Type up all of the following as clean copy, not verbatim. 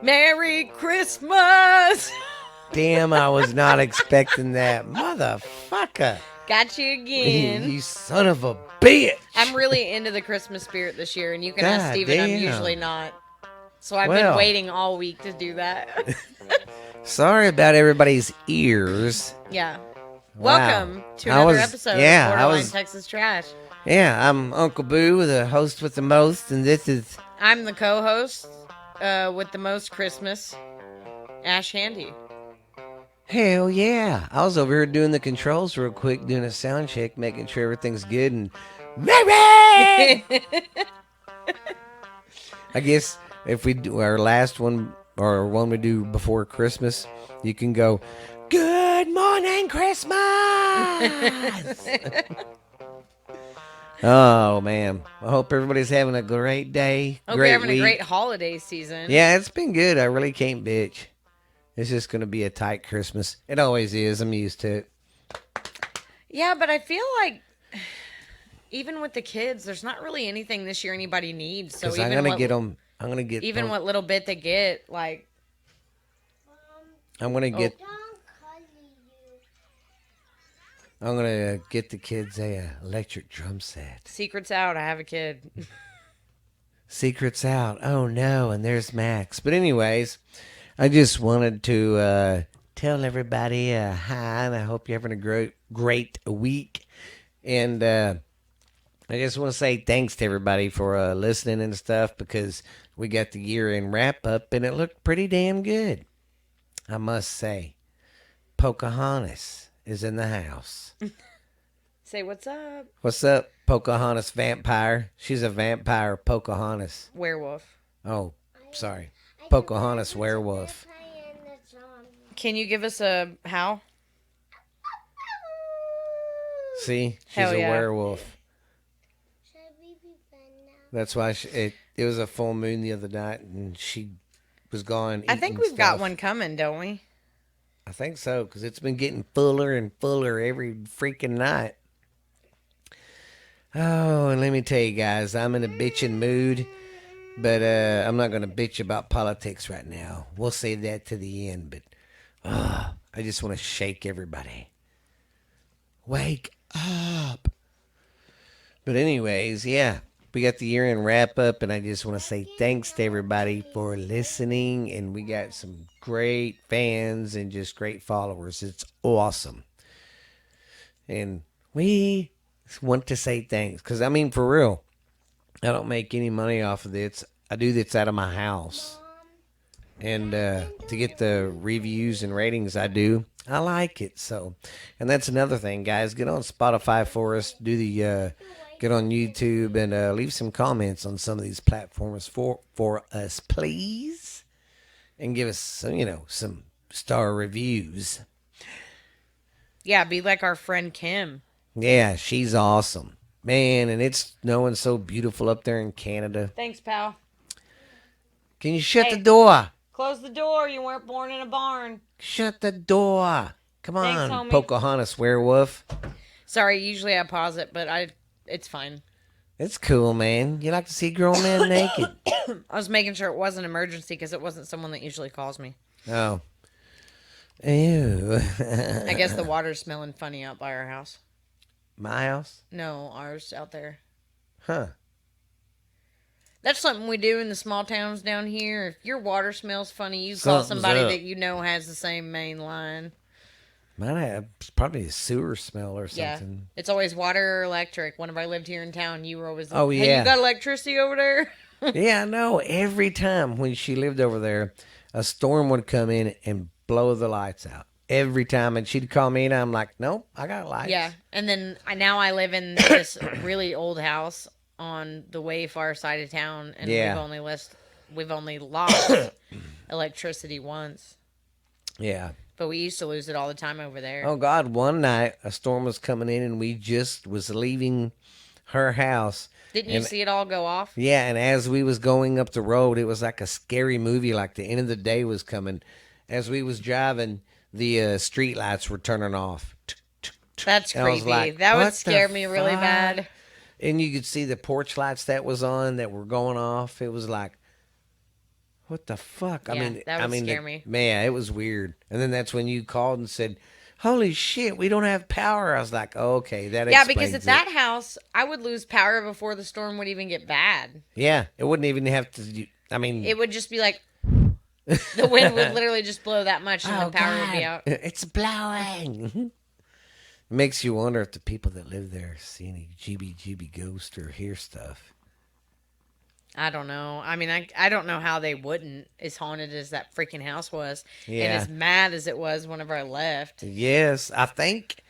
Merry Christmas! Damn, I was not expecting that. Motherfucker. Got you again. You son of a bitch. I'm really into the Christmas spirit this year, and you can ask God Steven, I'm damn. usually not. So I've been Well. waiting all week to do that. Sorry about everybody's ears. Yeah. Wow. Welcome to another episode of Borderline Texas Trash. Yeah, I'm Uncle Boo, the host with the most, and this is... I'm the co-host with the most Christmas, Ash Handy. Hell yeah. I was over here doing the controls real quick, doing a sound check, making sure everything's good, and... Merry! I guess if we do our last one, or one we do before Christmas, you can go, Good morning, Christmas! Oh, man. I hope everybody's having a great day. Hope you're having a great holiday season. Yeah, it's been good. I really can't bitch. It's just going to be a tight Christmas. It always is. I'm used to it. Yeah, but I feel like even with the kids, there's not really anything this year anybody needs. So even I'm going to get them. I'm going to get even what little bit they get, like... I'm going to get... I'm going to get the kids a electric drum set. Secret's out. I have a kid. Secret's out. Oh, no. And there's Max. But anyways, I just wanted to tell everybody hi. And I hope you're having a great week. And I just want to say thanks to everybody for listening and stuff, because we got the year-end wrap-up, and it looked pretty damn good. I must say. Pocahontas is in the house. Say what's up. What's up, Pocahontas vampire? She's a vampire, Pocahontas. Werewolf. Oh, sorry. Pocahontas werewolf. Can you give us a how? See? She's Hell yeah. a werewolf. That's why it was a full moon the other night, and she was gone. I think we've got one coming, don't we? I think so, because it's been getting fuller and fuller every freaking night. Oh, and let me tell you guys, I'm in a bitching mood, but I'm not going to bitch about politics right now. We'll save that to the end, but I just want to shake everybody. Wake up. But anyways, yeah, we got the year-end wrap-up, and I just want to say thanks to everybody for listening, and we got some great fans and just great followers. It's awesome. And we want to say thanks, because, I mean, for real, I don't make any money off of this. I do this out of my house. And to get the reviews and ratings I do, I like it. So, and that's another thing, guys. Get on Spotify for us. Do the... Get on YouTube and leave some comments on some of these platforms for us, please. And give us some star reviews. Yeah, be like our friend Kim. Yeah, she's awesome. Man, and it's snowing so beautiful up there in Canada. Thanks, pal. Can you shut the door? Close the door. You weren't born in a barn. Shut the door. Come on, Thanks, homie. Pocahontas werewolf. Sorry, usually I pause it, but it's fine. It's cool, man. You like to see grown men naked. I was making sure it wasn't an emergency because it wasn't someone that usually calls me. Oh. Ew. I guess the water's smelling funny out by our house. My house? No, ours out there. Huh. That's something we do in the small towns down here. If your water smells funny, you call somebody that you know has the same main line. Might have probably a sewer smell or something. Yeah. It's always water or electric. Whenever I lived here in town, you were always like, oh, yeah. Hey, you got electricity over there? Yeah, I know. Every time when she lived over there, a storm would come in and blow the lights out. Every time. And she'd call me and I'm like, nope, I got lights. Yeah. And then now I live in this really old house on the way far side of town. And we've only lost electricity once. Yeah. But we used to lose it all the time over there. Oh, God. One night, a storm was coming in, and we just was leaving her house. Didn't you see it all go off? Yeah, and as we was going up the road, it was like a scary movie, like the end of the day was coming. As we was driving, the street lights were turning off. That's creepy. Like, that would scare me really bad. And you could see the porch lights that was on that were going off. It was like, What the fuck? Yeah, that would scare me. Man, it was weird. And then that's when you called and said, "Holy shit, we don't have power." I was like, oh, "Okay, that Yeah, explains because at it." that house, I would lose power before the storm would even get bad. Yeah, it wouldn't even have to. I mean, It would just be like the wind would literally just blow that much, and the power would be out. It's blowing. It makes you wonder if the people that live there see any GB ghost or hear stuff. I don't know. I mean, I don't know how they wouldn't, as haunted as that freaking house was, Yeah. and as mad as it was whenever I left. Yes, I think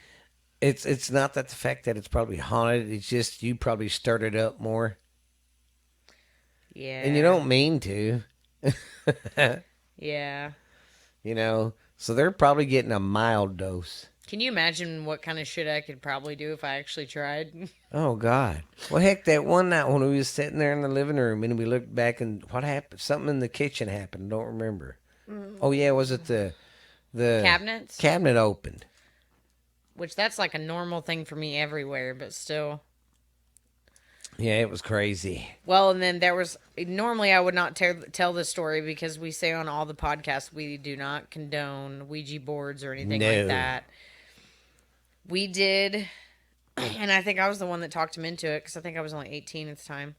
it's not that the fact that it's probably haunted. It's just you probably stirred it up more, Yeah. and you don't mean to. Yeah. You know, so they're probably getting a mild dose. Can you imagine what kind of shit I could probably do if I actually tried? Oh God! Well, heck, that one night when we was sitting there in the living room and we looked back and what happened? Something in the kitchen happened. Don't remember. Oh yeah, was it the Cabinets? Cabinet opened. Which that's like a normal thing for me everywhere, but still. Yeah, it was crazy. Well, and then there was normally I would not tell this story because we say on all the podcasts we do not condone Ouija boards or anything No. like that. We did, and I think I was the one that talked him into it because I think I was only 18 at the time.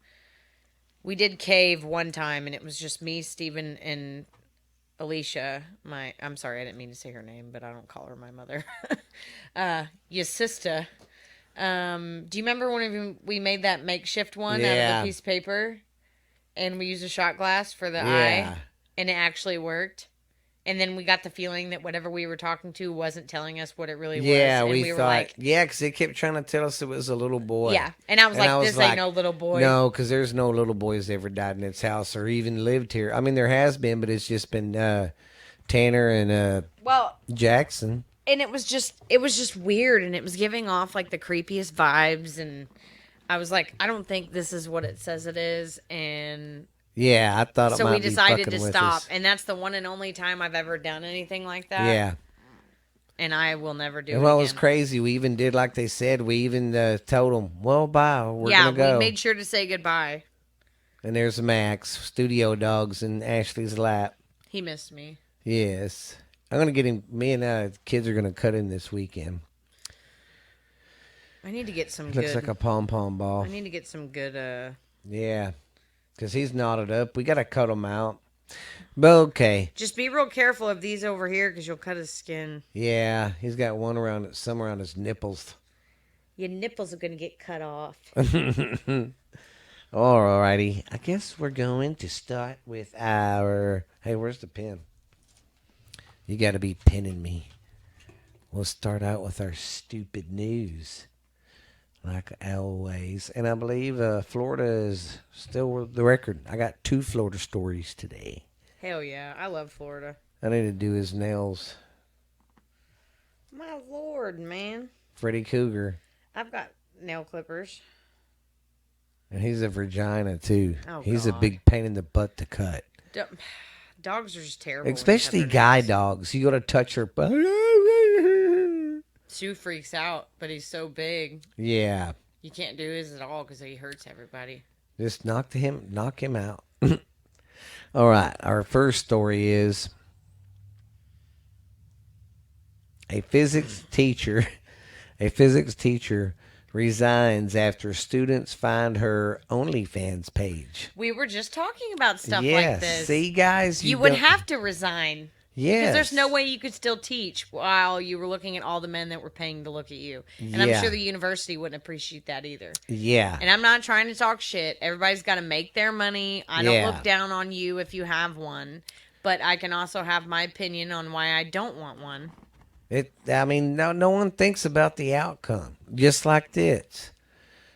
We did cave one time, and it was just me, Steven, and Alicia. I'm sorry, I didn't mean to say her name, but I don't call her my mother. Your sister. Do you remember when we made that makeshift one out Yeah. of a piece of paper, and we used a shot glass for the Yeah. eye, and it actually worked? And then we got the feeling that whatever we were talking to wasn't telling us what it really was. Yeah, And we were thought. like, Yeah, because they kept trying to tell us it was a little boy. yeah. And I was like, this ain't no little boy. No, because there's no little boys ever died in its house or even lived here. I mean, there has been, but it's just been Tanner and Well, Jackson. and it was just weird, and it was giving off like the creepiest vibes, and I was like, I don't think this is what it says it is, and Yeah, I thought it so might we be decided fucking to with stop, us. and that's the one and only time I've ever done anything like that. Yeah. And I will never do And it what again. was crazy, we even did like they said. We even told them, well, bye, we're yeah, going to go. we made sure to say goodbye. And there's Max, studio dogs in Ashley's lap. He missed me. Yes. I'm going to get him. Me and the kids are going to cut in this weekend. I need to get some Looks good. like a pom-pom ball. I need to get some good. Yeah. Because he's knotted up. We got to cut him out. But okay. Just be real careful of these over here because you'll cut his skin. Yeah. He's got some around his nipples. Your nipples are gonna get cut off. Alrighty. I guess we're going to start with our... Hey, where's the pen? You got to be pinning me. We'll start out with our stupid news. Like always. And I believe Florida is still the record. I got 2 Florida stories today. Hell yeah, I love Florida. I need to do his nails. My lord, man. Freddy Cougar. I've got nail clippers. And he's a vagina, too. Oh, He's a God. big pain in the butt to cut. Dogs are just terrible. when you Especially cut their guy nails. dogs. You got to touch her butt. Sue freaks out, but he's so big. Yeah. You can't do his at all because he hurts everybody. Just knock him out. All right. Our first story is a physics teacher resigns after students find her OnlyFans page. We were just talking about stuff Yeah. like this. See, guys, you would don't- have to resign. Yes. Because there's no way you could still teach while you were looking at all the men that were paying to look at you. And I'm Yeah. sure the university wouldn't appreciate that either. Yeah. And I'm not trying to talk shit. Everybody's got to make their money. I don't Yeah. look down on you if you have one. But I can also have my opinion on why I don't want one. No one thinks about the outcome. Just like this.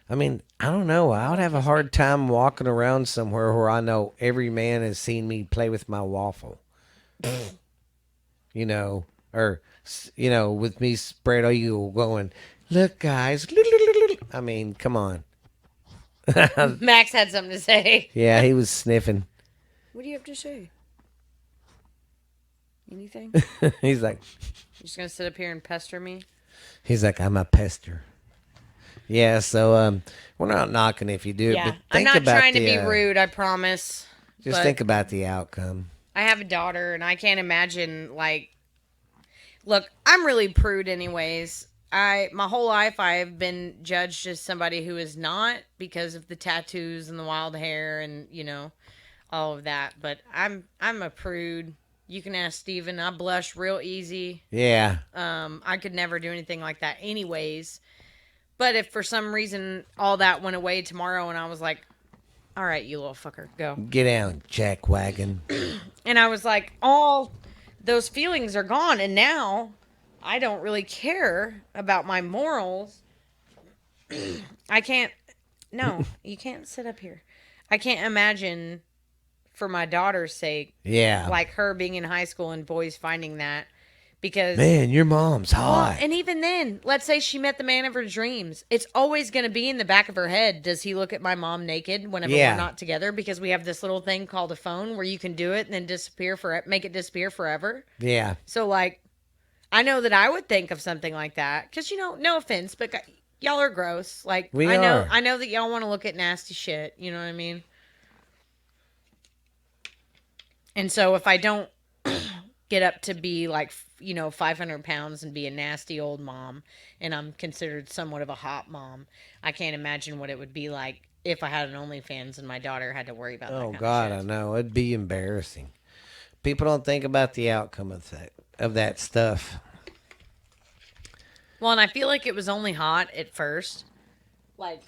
I mean, I don't know. I would have a hard time walking around somewhere where I know every man has seen me play with my waffle. With me spread eagle going, look, guys. I mean, come on. Max had something to say. Yeah, he was sniffing. What do you have to say? Anything? He's like, You're just going to sit up here and pester me? I'm a pester. Yeah, so we're not knocking if you do it, Yeah. but I'm think not about trying to the, be rude, I promise. Just But think about the outcome. I have a daughter, and I can't imagine, like, look, I'm really prude anyways. My whole life I've been judged as somebody who is not because of the tattoos and the wild hair and, all of that. But I'm a prude. You can ask Steven. I blush real easy. Yeah. I could never do anything like that anyways. But if for some reason all that went away tomorrow and I was like, all right, you little fucker, go. Get down, jackwagon. And I was like, all those feelings are gone. And now I don't really care about my morals. I can't, no, you can't sit up here. I can't imagine for my daughter's sake, Yeah. like her being in high school and boys finding that. Because Man, your mom's well, hot. and even then, let's say she met the man of her dreams. It's always going to be in the back of her head. Does he look at my mom naked whenever Yeah. we're not together? Because we have this little thing called a phone where you can do it and then make it disappear forever. Yeah. So, like, I know that I would think of something like that. Because, no offense, but y'all are gross. Like, We I know, are. I know that y'all want to look at nasty shit. You know what I mean? And so if I don't get up to be like, 500 pounds and be a nasty old mom, and I'm considered somewhat of a hot mom, I can't imagine what it would be like if I had an OnlyFans and my daughter had to worry about that Oh kind God, of I shit. know. It'd be embarrassing. People don't think about the outcome of that stuff. Well, and I feel like it was only hot at first. Like,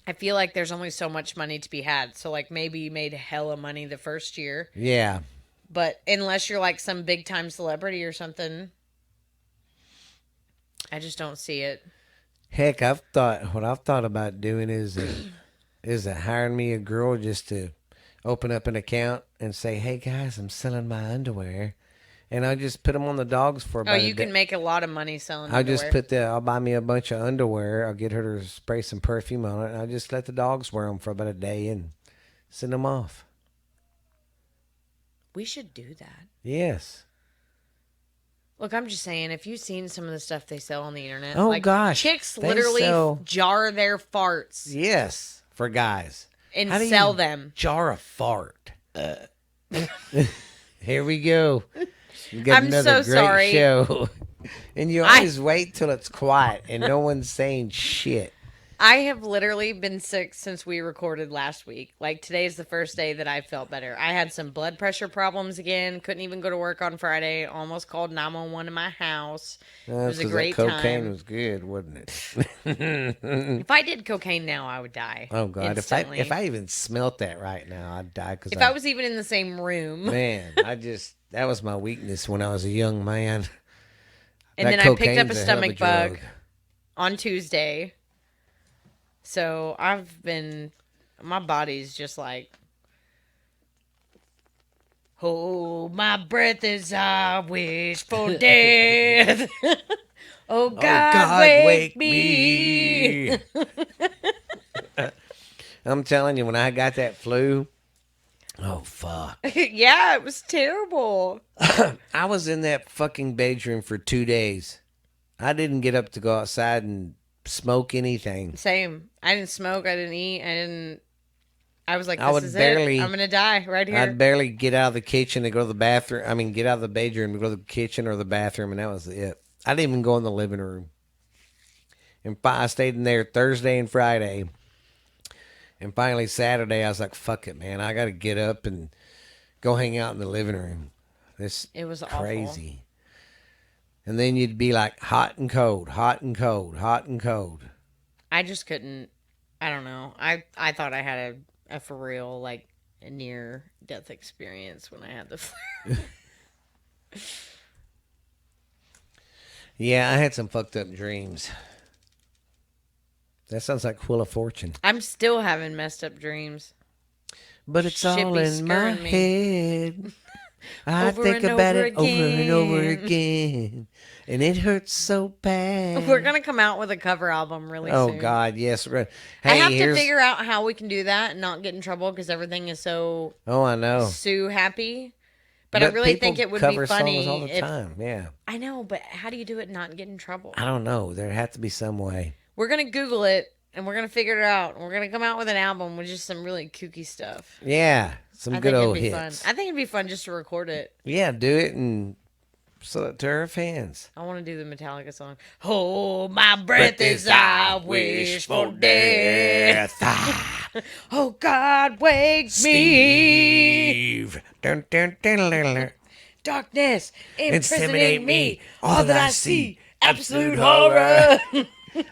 I feel like there's only so much money to be had. So, like, maybe you made hella money the first year. Yeah. But unless you're like some big time celebrity or something, I just don't see it. Heck, what I've thought about doing is hiring me a girl just to open up an account and say, "Hey guys, I'm selling my underwear," and I just put them on the dogs for about. Oh, you can make a lot of money selling underwear. I'll buy me a bunch of underwear. I'll get her to spray some perfume on it, and I'll just let the dogs wear them for about a day and send them off. We should do that. Yes. Look, I'm just saying, if you've seen some of the stuff they sell on the internet, Oh, like, gosh, chicks they literally sell- jar their farts Yes, for guys. and How do sell you them. jar a fart? Here we go. We got I'm another so great sorry. show. And you always wait till it's quiet and no one's saying shit. I have literally been sick since we recorded last week. Like, today's the first day that I felt better. I had some blood pressure problems again. Couldn't even go to work on Friday. Almost called 911 in my house. It was a 'Cause great that cocaine time. was good, wasn't it? If I did cocaine now, I would die. Oh God! instantly. If I even smelt that right now, I'd die. If I was even in the same room. man, that was my weakness when I was a young man. And That then I picked up a cocaine's hell of stomach bug drug. on Tuesday. So my body's just like, hold my breath as I wish for death. Oh God, wake me. I'm telling you, when I got that flu, oh fuck. Yeah, it was terrible. I was in that fucking bedroom for 2 days. I didn't get up to go outside and smoke anything. Same. I didn't smoke. I didn't eat. I was like, I this would is barely- it. I'm going to die right here. I'd barely get out of the kitchen to go to the bathroom. I mean, get out of the bedroom to go to the kitchen or the bathroom, and that was it. I didn't even go in the living room. And I stayed in there Thursday and Friday. And finally Saturday, I was like, fuck it, man. I got to get up and go hang out in the living room. This It was awful. crazy. And then you'd be like hot and cold, hot and cold, hot and cold. I just couldn't. I don't know. I thought I had a for real, like, a near death experience when I had the flu. Yeah, I had some fucked up dreams. That sounds like Wheel of Fortune. I'm still having messed up dreams. But it's Shit all be in my scurrying me. head. I Over think and about over it over and over again. again. And it hurts so bad. We're gonna come out with a cover album really Oh, soon. God, yes. Hey, I have to here's... figure out how we can do that and not get in trouble because everything is so Oh, I know. Sue happy. But I really think it would be cover funny songs all the if time. Yeah. I know. But how do you do it and not get in trouble? I don't know. There has to be some way. We're gonna Google it and we're gonna figure it out. We're gonna come out with an album with just some really kooky stuff. Yeah, some I good think old it'd be hits. fun. I think it'd be fun just to record it. Yeah, do it and sell it to our fans. I want to do the Metallica song. Hold my breath as I wish for death. Oh God, wake me. Steve. Dun, dun, dun, dun, dun. Darkness, Inseminate impersonate me. me. All that I see, absolute horror.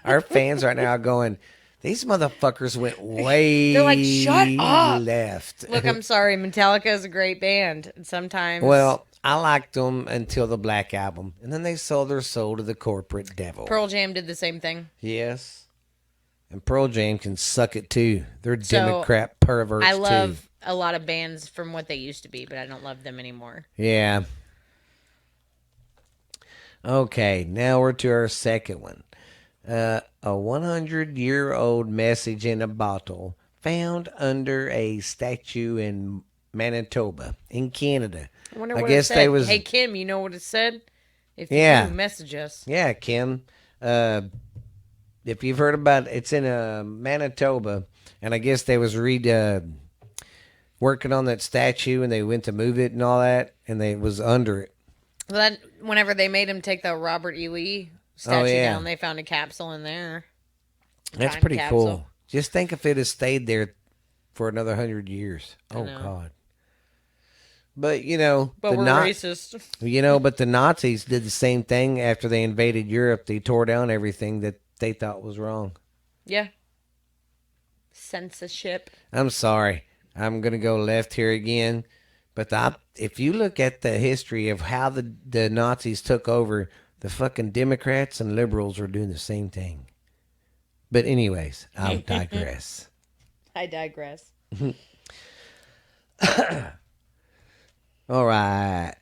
Our fans right now are going, these motherfuckers went way They're like, "Shut up." left. Look, I'm sorry. Metallica is a great band. And sometimes, Well, I liked them until the Black Album, and then they sold their soul to the corporate devil. Pearl Jam did the same thing. Yes. And Pearl Jam can suck it too. They're So, Democrat perverts I love too. a lot of bands from what they used to be, but I don't love them anymore. Yeah. Okay, now we're to our second one. A 100-year-old message in a bottle found under a statue in Manitoba, in Canada. I wonder I what guess it said. they was- Hey, Kim, you know what it said? If you Yeah. do, message us. Yeah, Kim. If you've heard about it, it's in Manitoba, and I guess they was working on that statue, and they went to move it and all that, and they was under it. Well, that, whenever they made him take the Robert E. Lee statue yeah. down, they found a capsule in there. That's Time pretty capsule. cool. Just think if it had stayed there for another 100 years. Oh know. God. But you know, But we're racist. But the Nazis did the same thing after they invaded Europe. They tore down everything that they thought was wrong. Yeah. Censorship. I'm sorry. I'm gonna go left here again. But if you look at the history of how the Nazis took over, the fucking Democrats and liberals were doing the same thing. But anyways, I'll digress. I digress. All right.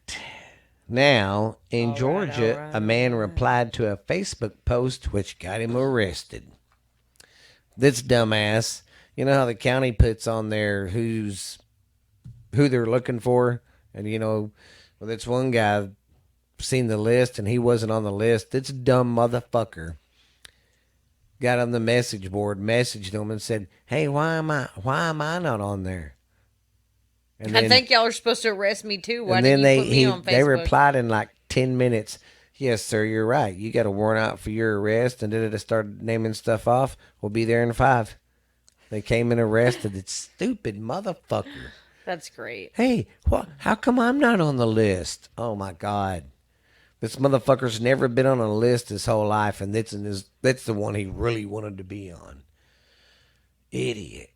Now, in Georgia, a man replied to a Facebook post which got him arrested. This dumbass, you know how the county puts on there who they're looking for? And, well, this one guy seen the list and he wasn't on the list. This dumb motherfucker got on the message board, messaged them and said, hey, why am I not on there? And I think y'all are supposed to arrest me too. Why and didn't then you put me on Facebook? they replied in like 10 minutes. Yes, sir, you're right. You got a warrant out for your arrest. And then it started naming stuff off. We'll be there in 5. They came and arrested this stupid motherfucker. That's great. Hey, how come I'm not on the list? Oh, my God. This motherfucker's never been on a list his whole life. And that's the one he really wanted to be on. Idiot.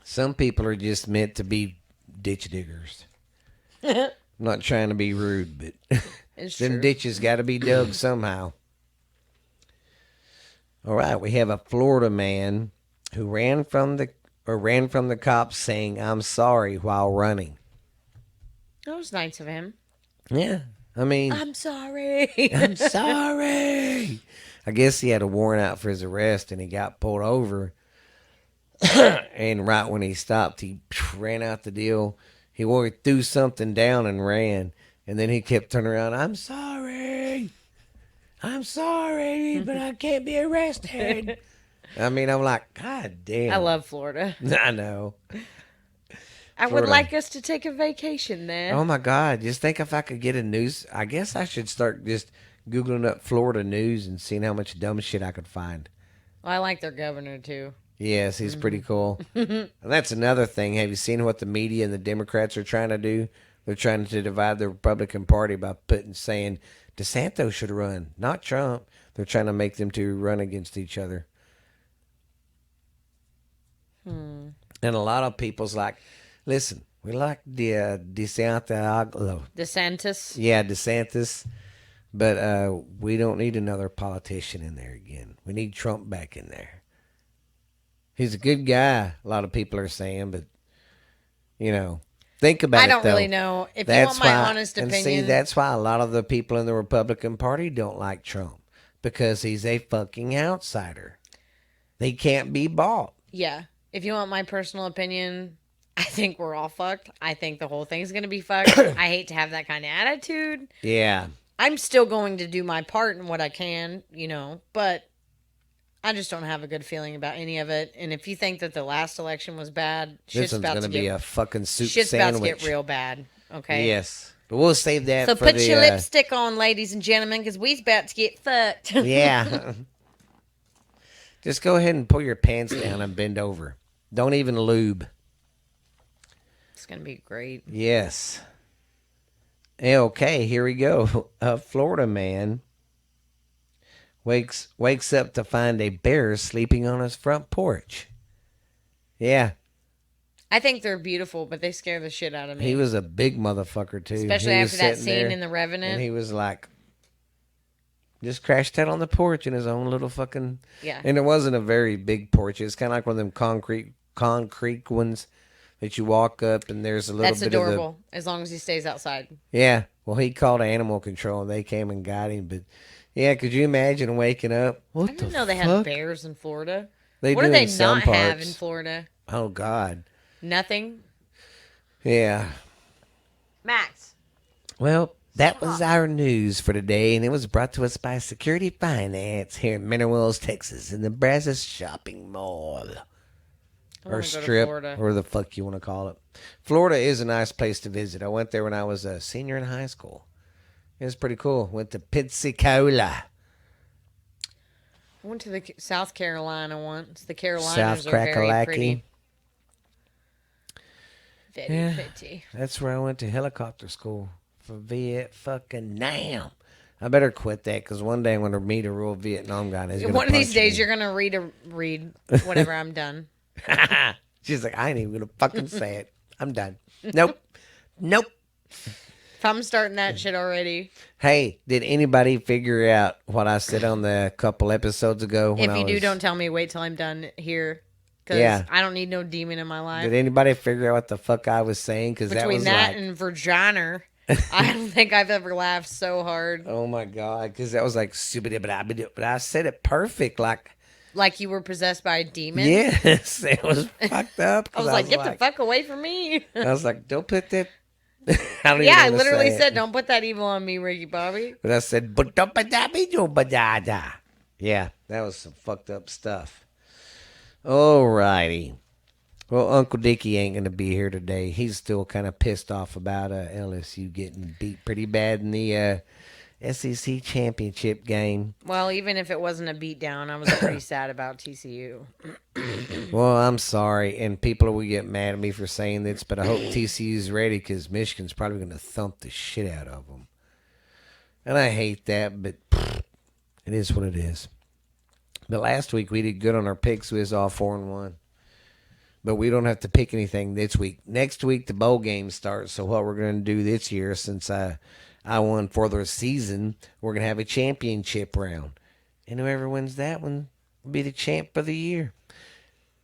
Some people are just meant to be ditch diggers. I'm not trying to be rude, but It's them true. ditches got to be dug somehow. All right, we have a Florida man who ran from the cops saying "I'm sorry" while running. That was nice of him. Yeah, I mean, I'm sorry. I'm sorry. I guess he had a warrant out for his arrest, and he got pulled over. And right when he stopped, he ran out the deal. He threw something down and ran. And then he kept turning around. I'm sorry, but I can't be arrested. I mean, I'm like, God damn. I love Florida. I know. I would Florida. like us to take a vacation there. Oh my God. Just think if I could get a news. I guess I should start just Googling up Florida news and seeing how much dumb shit I could find. Well, I like their governor too. Yes, he's pretty cool. And that's another thing. Have you seen what the media and the Democrats are trying to do? They're trying to divide the Republican Party by saying DeSantis should run, not Trump. They're trying to make them two run against each other. And a lot of people's like, listen, we like the DeSantis. DeSantis. Yeah, DeSantis. But we don't need another politician in there again. We need Trump back in there. He's a good guy, a lot of people are saying, but, think about it, I don't though. really know. If you want my honest and opinion. see, that's why a lot of the people in the Republican Party don't like Trump, because he's a fucking outsider. They can't be bought. Yeah. If you want my personal opinion, I think we're all fucked. I think the whole thing's going to be fucked. I hate to have that kind of attitude. Yeah. I'm still going to do my part in what I can, but I just don't have a good feeling about any of it. And if you think that the last election was bad, This shit's one's about going to to be get a fucking soup shit's sandwich. about to get real bad. Okay. Yes. But we'll save that So for put the... your lipstick on, ladies and gentlemen, because we's about to get fucked. Yeah. Just go ahead and pull your pants down and bend over. Don't even lube. It's gonna be great. Yes. Okay, here we go. A Florida man wakes up to find a bear sleeping on his front porch. Yeah, I think they're beautiful, but they scare the shit out of me. he was a big motherfucker too. Especially He was after that sitting scene there, in The Revenant. and he was like, just crashed out on the porch in his own little fucking. Yeah. And it wasn't a very big porch. It's kind of like one of them concrete ones that you walk up, and there's a little That's bit adorable, of as long as he stays outside. Yeah. Well, he called animal control, and they came and got him. But yeah, could you imagine waking up? What I didn't the know they fuck? had bears in Florida. They What do do they in some not have parts. in Florida? Oh God. Nothing. Yeah. Max. Well, that was our news for today, and it was brought to us by Security Finance here in Mineral Wells, Texas, in the Brazos Shopping Mall. I Or wanna go to strip, Florida. or the fuck you want to call it. Florida is a nice place to visit. I went there when I was a senior in high school. It was pretty cool. Went to Pensacola. I went to the South Carolina once. The Carolinas South are very Crackalacky. pretty. Very Yeah. pretty. That's where I went to helicopter school for Vietnam. I better quit that because one day I'm going to meet a real Vietnam guy. And he's gonna One of these punch days, me. you're gonna read whenever I'm done. She's like, I ain't even going to fucking say it. I'm done. Nope. Nope. If I'm starting that shit already, Hey, did anybody figure out what I said on the couple episodes ago? if you do, don't tell me. Wait till I'm done here, because Yeah. I don't need no demon in my life. Did anybody figure out what the fuck I was saying? Because that Between was that like, and vagina, I don't think I've ever laughed so hard. oh my God. Because that was like, but I said it perfect. Like you were possessed by a demon. Yes, it was fucked up. I was like, get the fuck away from me. I was like, don't put that. I don't Yeah, I even wanna literally say said, it. don't put that evil on me, Ricky Bobby. But I said, but don't put that be do but da da. Yeah, that was some fucked up stuff. Alrighty. Well, Uncle Dickie ain't gonna be here today. He's still kind of pissed off about LSU getting beat pretty bad in the SEC championship game. Well, even if it wasn't a beatdown, I was pretty sad about TCU. Well, I'm sorry, and people will get mad at me for saying this, but I hope TCU's ready because Michigan's probably going to thump the shit out of them. And I hate that, but it is what it is. But last week we did good on our picks. We was all 4-1. But we don't have to pick anything this week. Next week the bowl game starts. So what we're going to do this year, since I won for the season, we're going to have a championship round. And whoever wins that one will be the champ of the year.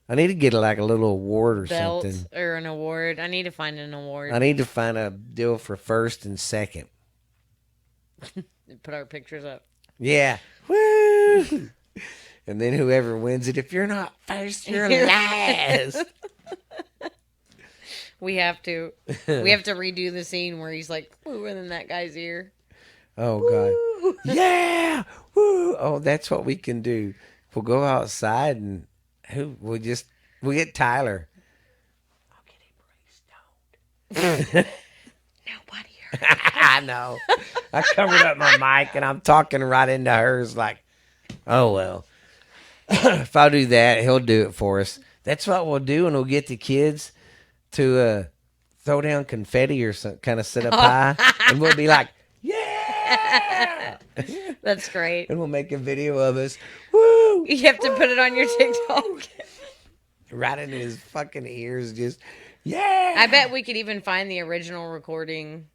I need to get like a little award or Belt something. or an award. I need to find an award. I need to find a deal for first and second. Put our pictures up. Yeah. Woo! And then whoever wins it, if you're not first, you're last. We have to redo the scene where he's like wooing in that guy's ear. Oh, God. Yeah. Woo. Oh, that's what we can do. We'll go outside and we'll get Tyler. I'll get him really stoned. Nobody heard. I know. I covered up my mic and I'm talking right into hers like, oh, well. If I do that, he'll do it for us. That's what we'll do, and we'll get the kids to throw down confetti or some kind of set up high, and we'll be like, yeah! That's great. And we'll make a video of us. Woo! You have to put it on your TikTok. Right into his fucking ears, just, yeah! I bet we could even find the original recording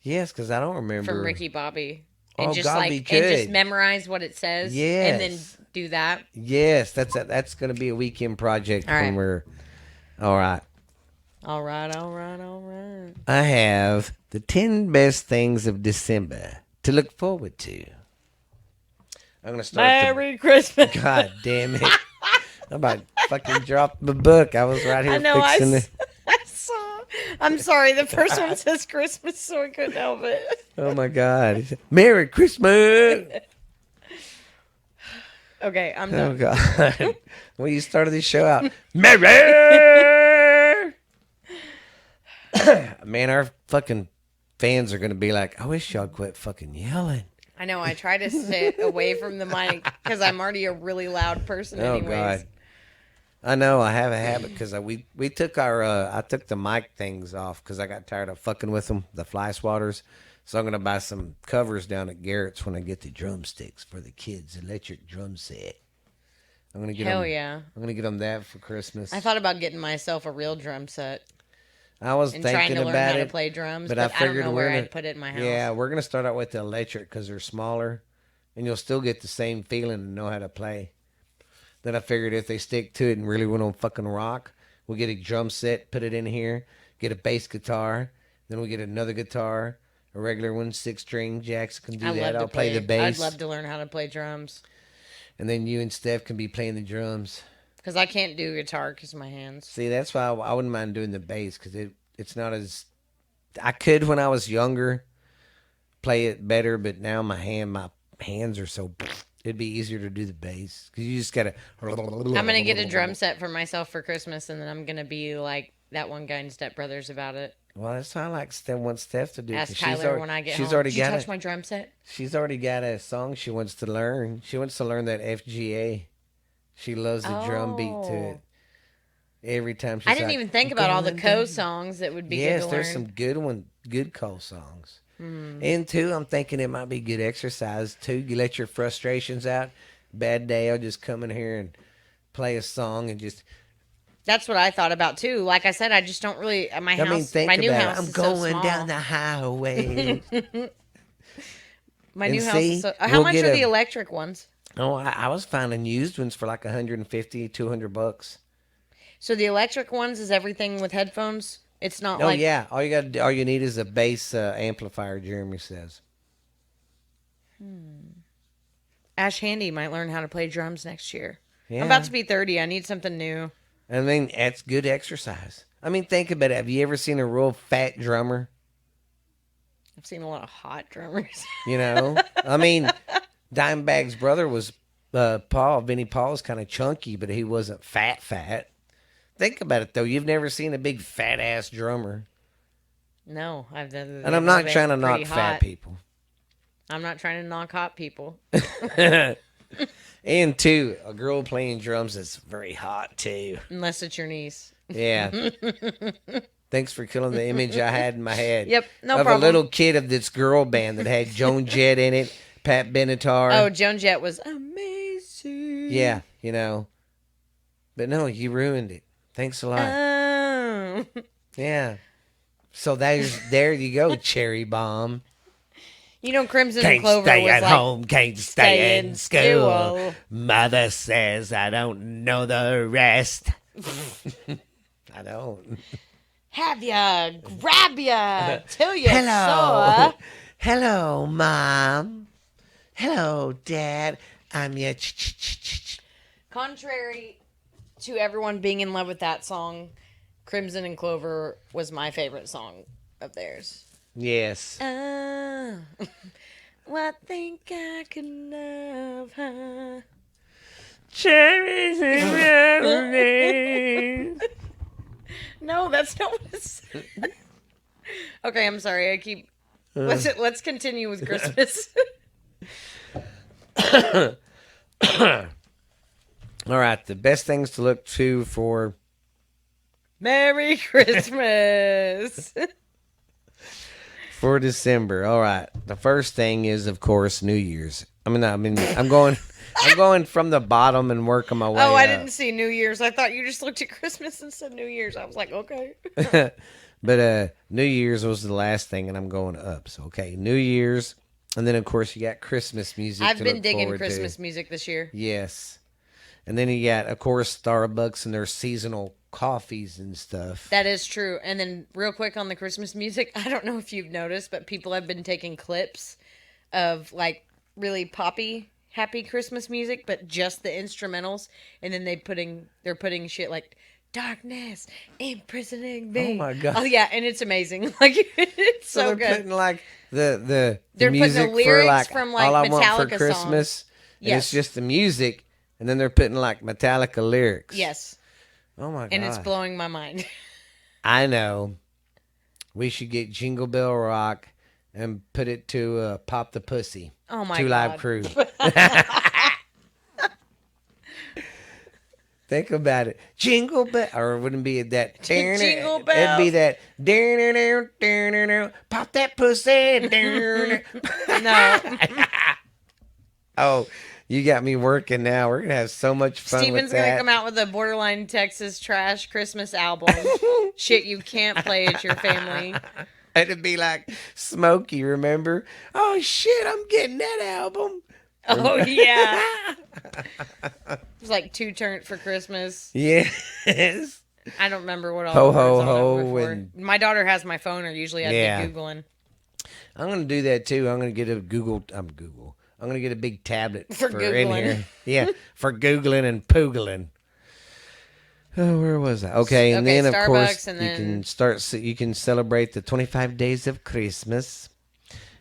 Yes, because I don't remember. from Ricky Bobby. And Oh, just God, like we and just could. memorize what it says. Yes. And then do that. Yes, that's going to be a weekend project All right. when we're, all right. All right. I have the 10 best things of December to look forward to. I'm going to start. Merry Christmas. God damn it. I'm about to fucking drop the book. I was right here I know. fixing it. I saw. I'm sorry. The first one says Christmas, so I couldn't help it. Oh my God. Merry Christmas. Okay, I'm Oh done. God! Well, you started this show out, Mary. Man, our fucking fans are gonna be like, I wish y'all quit fucking yelling. I know. I try to sit away from the mic because I'm already a really loud person, Oh anyways. God! I know I have a habit because we took our I took the mic things off because I got tired of fucking with them, the fly swatters. So I'm gonna buy some covers down at Garrett's when I get the drumsticks for the kids' electric drum set. I'm gonna get Hell them. yeah! I'm gonna get them that for Christmas. I thought about getting myself a real drum set I was and thinking trying to learn about how to it, play drums, but but I I don't figured know we're where gonna. I'd put it in my house. Yeah, we're gonna start out with the electric because they're smaller, and you'll still get the same feeling and know how to play. Then I figured if they stick to it and really want to fucking rock, we'll get a drum set, put it in here, get a bass guitar, then we'll get another guitar, a regular one, 6-string. Jackson can do I that. love I'll to play the bass. I'd love to learn how to play drums And then you and Steph can be playing the drums. because I can't do guitar because of my hands. See, that's why I wouldn't mind doing the bass because it's not as. I could when I was younger play it better, but now my hands are so. It'd be easier to do the bass because you just gotta. I'm gonna get a drum set for myself for Christmas, and then I'm gonna be like that one guy in Step Brothers about it. Well, that's how I like want Steph to do. Ask 'Cause Tyler when I get she's home. already Did you got touch it. my drum set? She's already got a song she wants to learn. She wants to learn that FGA. She loves the drum beat to it. Every time she's I didn't like, even think "I'm about all the going co down." songs that would be good Yes, to there's learn. some good Cole songs. And two, I'm thinking it might be good exercise too. You let your frustrations out. Bad day, I'll just come in here and play a song and just. That's what I thought about too. Like I said, I just don't really. My house, think my new about house it. I'm is going so small. down the highway. My and new house see, is so. How we'll much get are a- the electric ones? Oh, I was finding used ones for like 150, 200 bucks. So the electric ones is everything with headphones. It's not Oh like yeah, all you need is a bass amplifier. Jeremy says. Ash Handy might learn how to play drums next year. Yeah, I'm about to be 30. I need something new. I mean, that's good exercise. I mean, think about it. Have you ever seen a real fat drummer? I've seen a lot of hot drummers. You know, I mean, Dimebag's brother was Paul. Vinnie Paul's kind of chunky, but he wasn't fat. Think about it though. You've never seen a big fat ass drummer, No, I've done. and I'm not trying to knock fat people. I'm not trying to knock hot people. And two, a girl playing drums is very hot too. Unless it's your niece. Yeah. Thanks for killing the image I had in my head. Yep, no of problem. a little kid of this girl band that had Joan Jett in it, Pat Benatar. Oh, Joan Jett was amazing. Yeah, you know. But no, you ruined it. Thanks a lot. Oh. Yeah. So there you go, Cherry Bomb. You know, Crimson Can't and Clover stay was at like, home, can't stay in school. school. Mother says I don't know the rest. I don't. have ya, grab ya, till you Hello. sore. Hello, Mom. Hello, Dad. I'm your Contrary to everyone being in love with that song, Crimson and Clover was my favorite song of theirs. Yes. Oh, well, I think I can love her. Cherries and roses. No, that's not what it said. Okay, I'm sorry. I keep. Let's continue with Christmas. All right, the best things to look to for Merry Christmas. for December. All right, the first thing is, of course, New Year's. I'm going from the bottom and working my way Oh, I up. didn't see New Year's. I thought you just looked at Christmas and said New Year's. I was like, okay. But New Year's was the last thing, and I'm going up. So okay, New Year's, and then of course you got Christmas music. I've to been look digging forward Christmas to. music this year. Yes, and then you got, of course, Starbucks and their seasonal coffees and stuff. That is true. And then, real quick on the Christmas music, I don't know if you've noticed, but people have been taking clips of like really poppy, happy Christmas music, but just the instrumentals, and then they're putting shit like "Darkness Imprisoning Me." Oh my God. Oh yeah, and it's amazing. Like it's so they're good. putting like the They're putting the music for lyrics like from, like, All I Want for Metallica Christmas. songs. And it's Yes. just the music, and then they're putting like Metallica lyrics. Yes. Oh my god. And it's blowing my mind. I know. We should get Jingle Bell Rock and put it to Pop the Pussy. Oh my Two God. Live Crew. Think about it. Jingle Bell, or it wouldn't be that. Jingle It'd be bells. that. Pop that pussy. No. Oh, you got me working now. We're gonna have so much fun Steven's with going to that. come out with a Borderline Texas trash Christmas album. Shit you can't play at your family. It'd be like Smokey, remember? Oh shit, I'm getting that album. Oh, yeah. It was like Two Turnt for Christmas. Yes. I don't remember what all Ho, the ho, words on it ho, were for. and- My daughter has my phone, or usually I'd Yeah. be Googling. I'm gonna do that too. I'm gonna get a Google. I'm gonna get a big tablet For in Googling. here. Yeah, for Googling and poogling. Oh, where was I? Okay, and Okay, then of Starbucks, course and you then- can start. You can celebrate the 25 days of Christmas.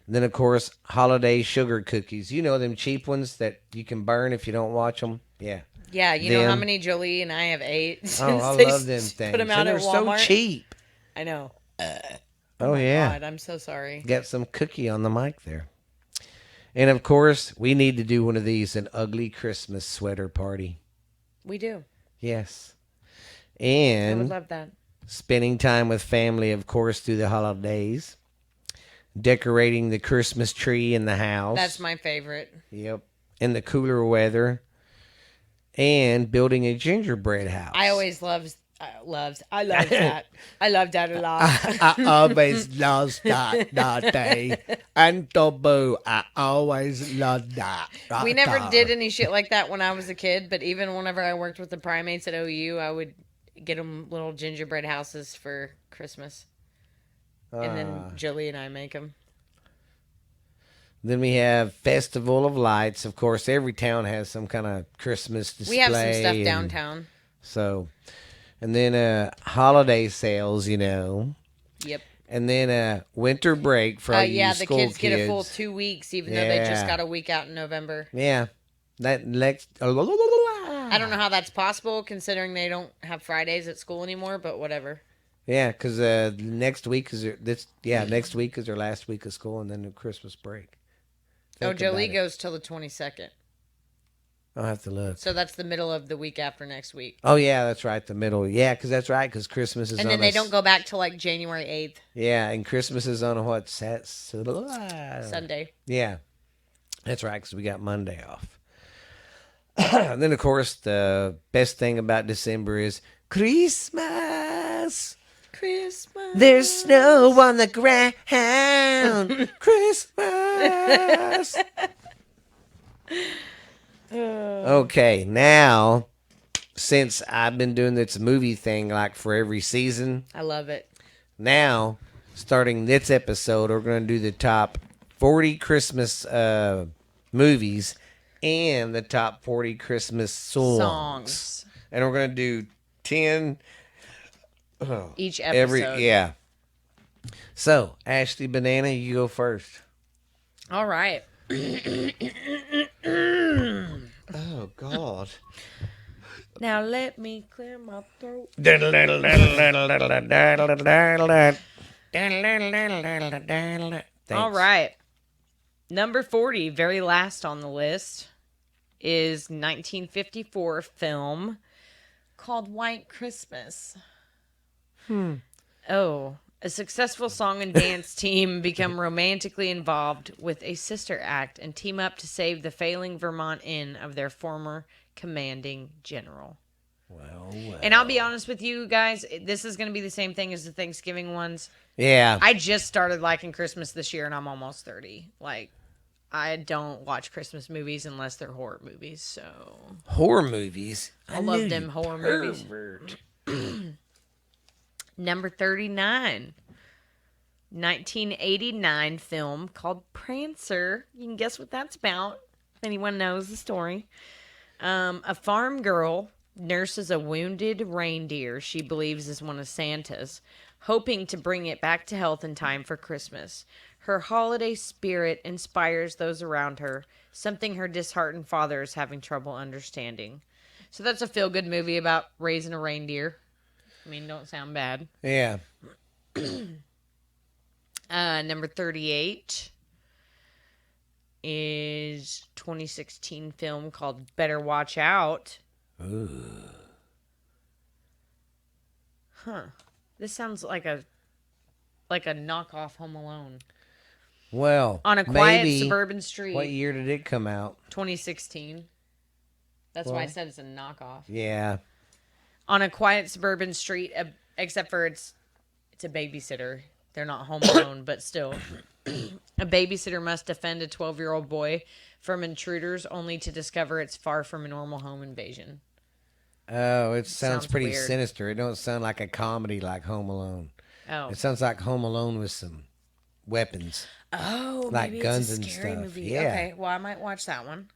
And then of course holiday sugar cookies. You know them cheap ones that you can burn if you don't watch them. Yeah. Yeah, you know how Them. many Jolie and I have ate since Oh, I they love them things. put them out and at they're Walmart. so cheap. I know. Oh yeah. God, I'm so sorry. Got some cookie on the mic there. And of course, we need to do one of these, an ugly Christmas sweater party. We do. Yes. I would And love that. spending time with family, of course, through the holidays. Decorating the Christmas tree in the house. That's my favorite. Yep. In the cooler weather. And building a gingerbread house. I always I love that. I love that a lot. I always lost that day. And taboo, I always loved that. We never did any shit like that when I was a kid, but even whenever I worked with the primates at OU, I would get them little gingerbread houses for Christmas. And then Jolie and I make them. Then we have Festival of Lights. Of course, every town has some kind of Christmas display. We have some stuff and downtown. So, and then holiday sales, you know. Yep. And then winter break for all you Yeah, the school kids get a full 2 weeks, even though they just Yeah. got a week out in November. Yeah. That next. I don't know how that's possible, considering they don't have Fridays at school anymore. But whatever. Yeah, because next week is next week is their last week of school, and then the Christmas break. Oh, Think Jolie about it. goes till the 22nd, I'll have to look. so that's the middle of the week after next week. Oh yeah, that's right, the middle. Yeah, because that's right, because Christmas is And on then they don't go back till like January 8th, Yeah, and Christmas is on a what? Sunday. Yeah, that's right, because we got Monday off. And then, of course, the best thing about December is Christmas. Christmas. There's snow on the ground. Christmas. Okay, now, since I've been doing this movie thing like for every season, I love it. now, starting this episode, we're going to do the top 40 Christmas movies and the top 40 Christmas songs. And we're going to do 10 Each episode. yeah. So, Ashley Banana, you go first. All right. Oh, God. Now let me clear my throat. All right. Number 40, very last on the list, is 1954 film called White Christmas. Oh, a successful song and dance team become romantically involved with a sister act and team up to save the failing Vermont Inn of their former commanding general. Well. And I'll be honest with you guys, this is going to be the same thing as the Thanksgiving ones. Yeah. I just started liking Christmas this year and I'm almost 30. Like, I don't watch Christmas movies unless they're horror movies, so Horror movies. I love them horror movies. Number 39, 1989 film called Prancer. You can guess what that's about if anyone knows the story. A farm girl nurses a wounded reindeer she believes is one of Santa's. hoping to bring it back to health in time for Christmas. Her holiday spirit inspires those around her, something her disheartened father is having trouble understanding. So that's a feel-good movie about raising a reindeer. I mean, don't sound bad. Yeah. Number 38 is 2016 film called Better Watch Out. Ooh. Huh. This sounds like a knockoff Home Alone. Well, On a quiet maybe. suburban street. What year did it come out? 2016. That's why I said it's a knockoff. Yeah. On a quiet suburban street, except for it's a babysitter. They're not home alone, but still. A babysitter must defend a 12-year-old boy from intruders only to discover it's far from a normal home invasion. Oh, it sounds pretty weird. sinister. It don't sound like a comedy like Home Alone. Oh. It sounds like Home Alone with some weapons. Oh, like maybe guns it's a and scary stuff. movie. Yeah. Okay, well, I might watch that one.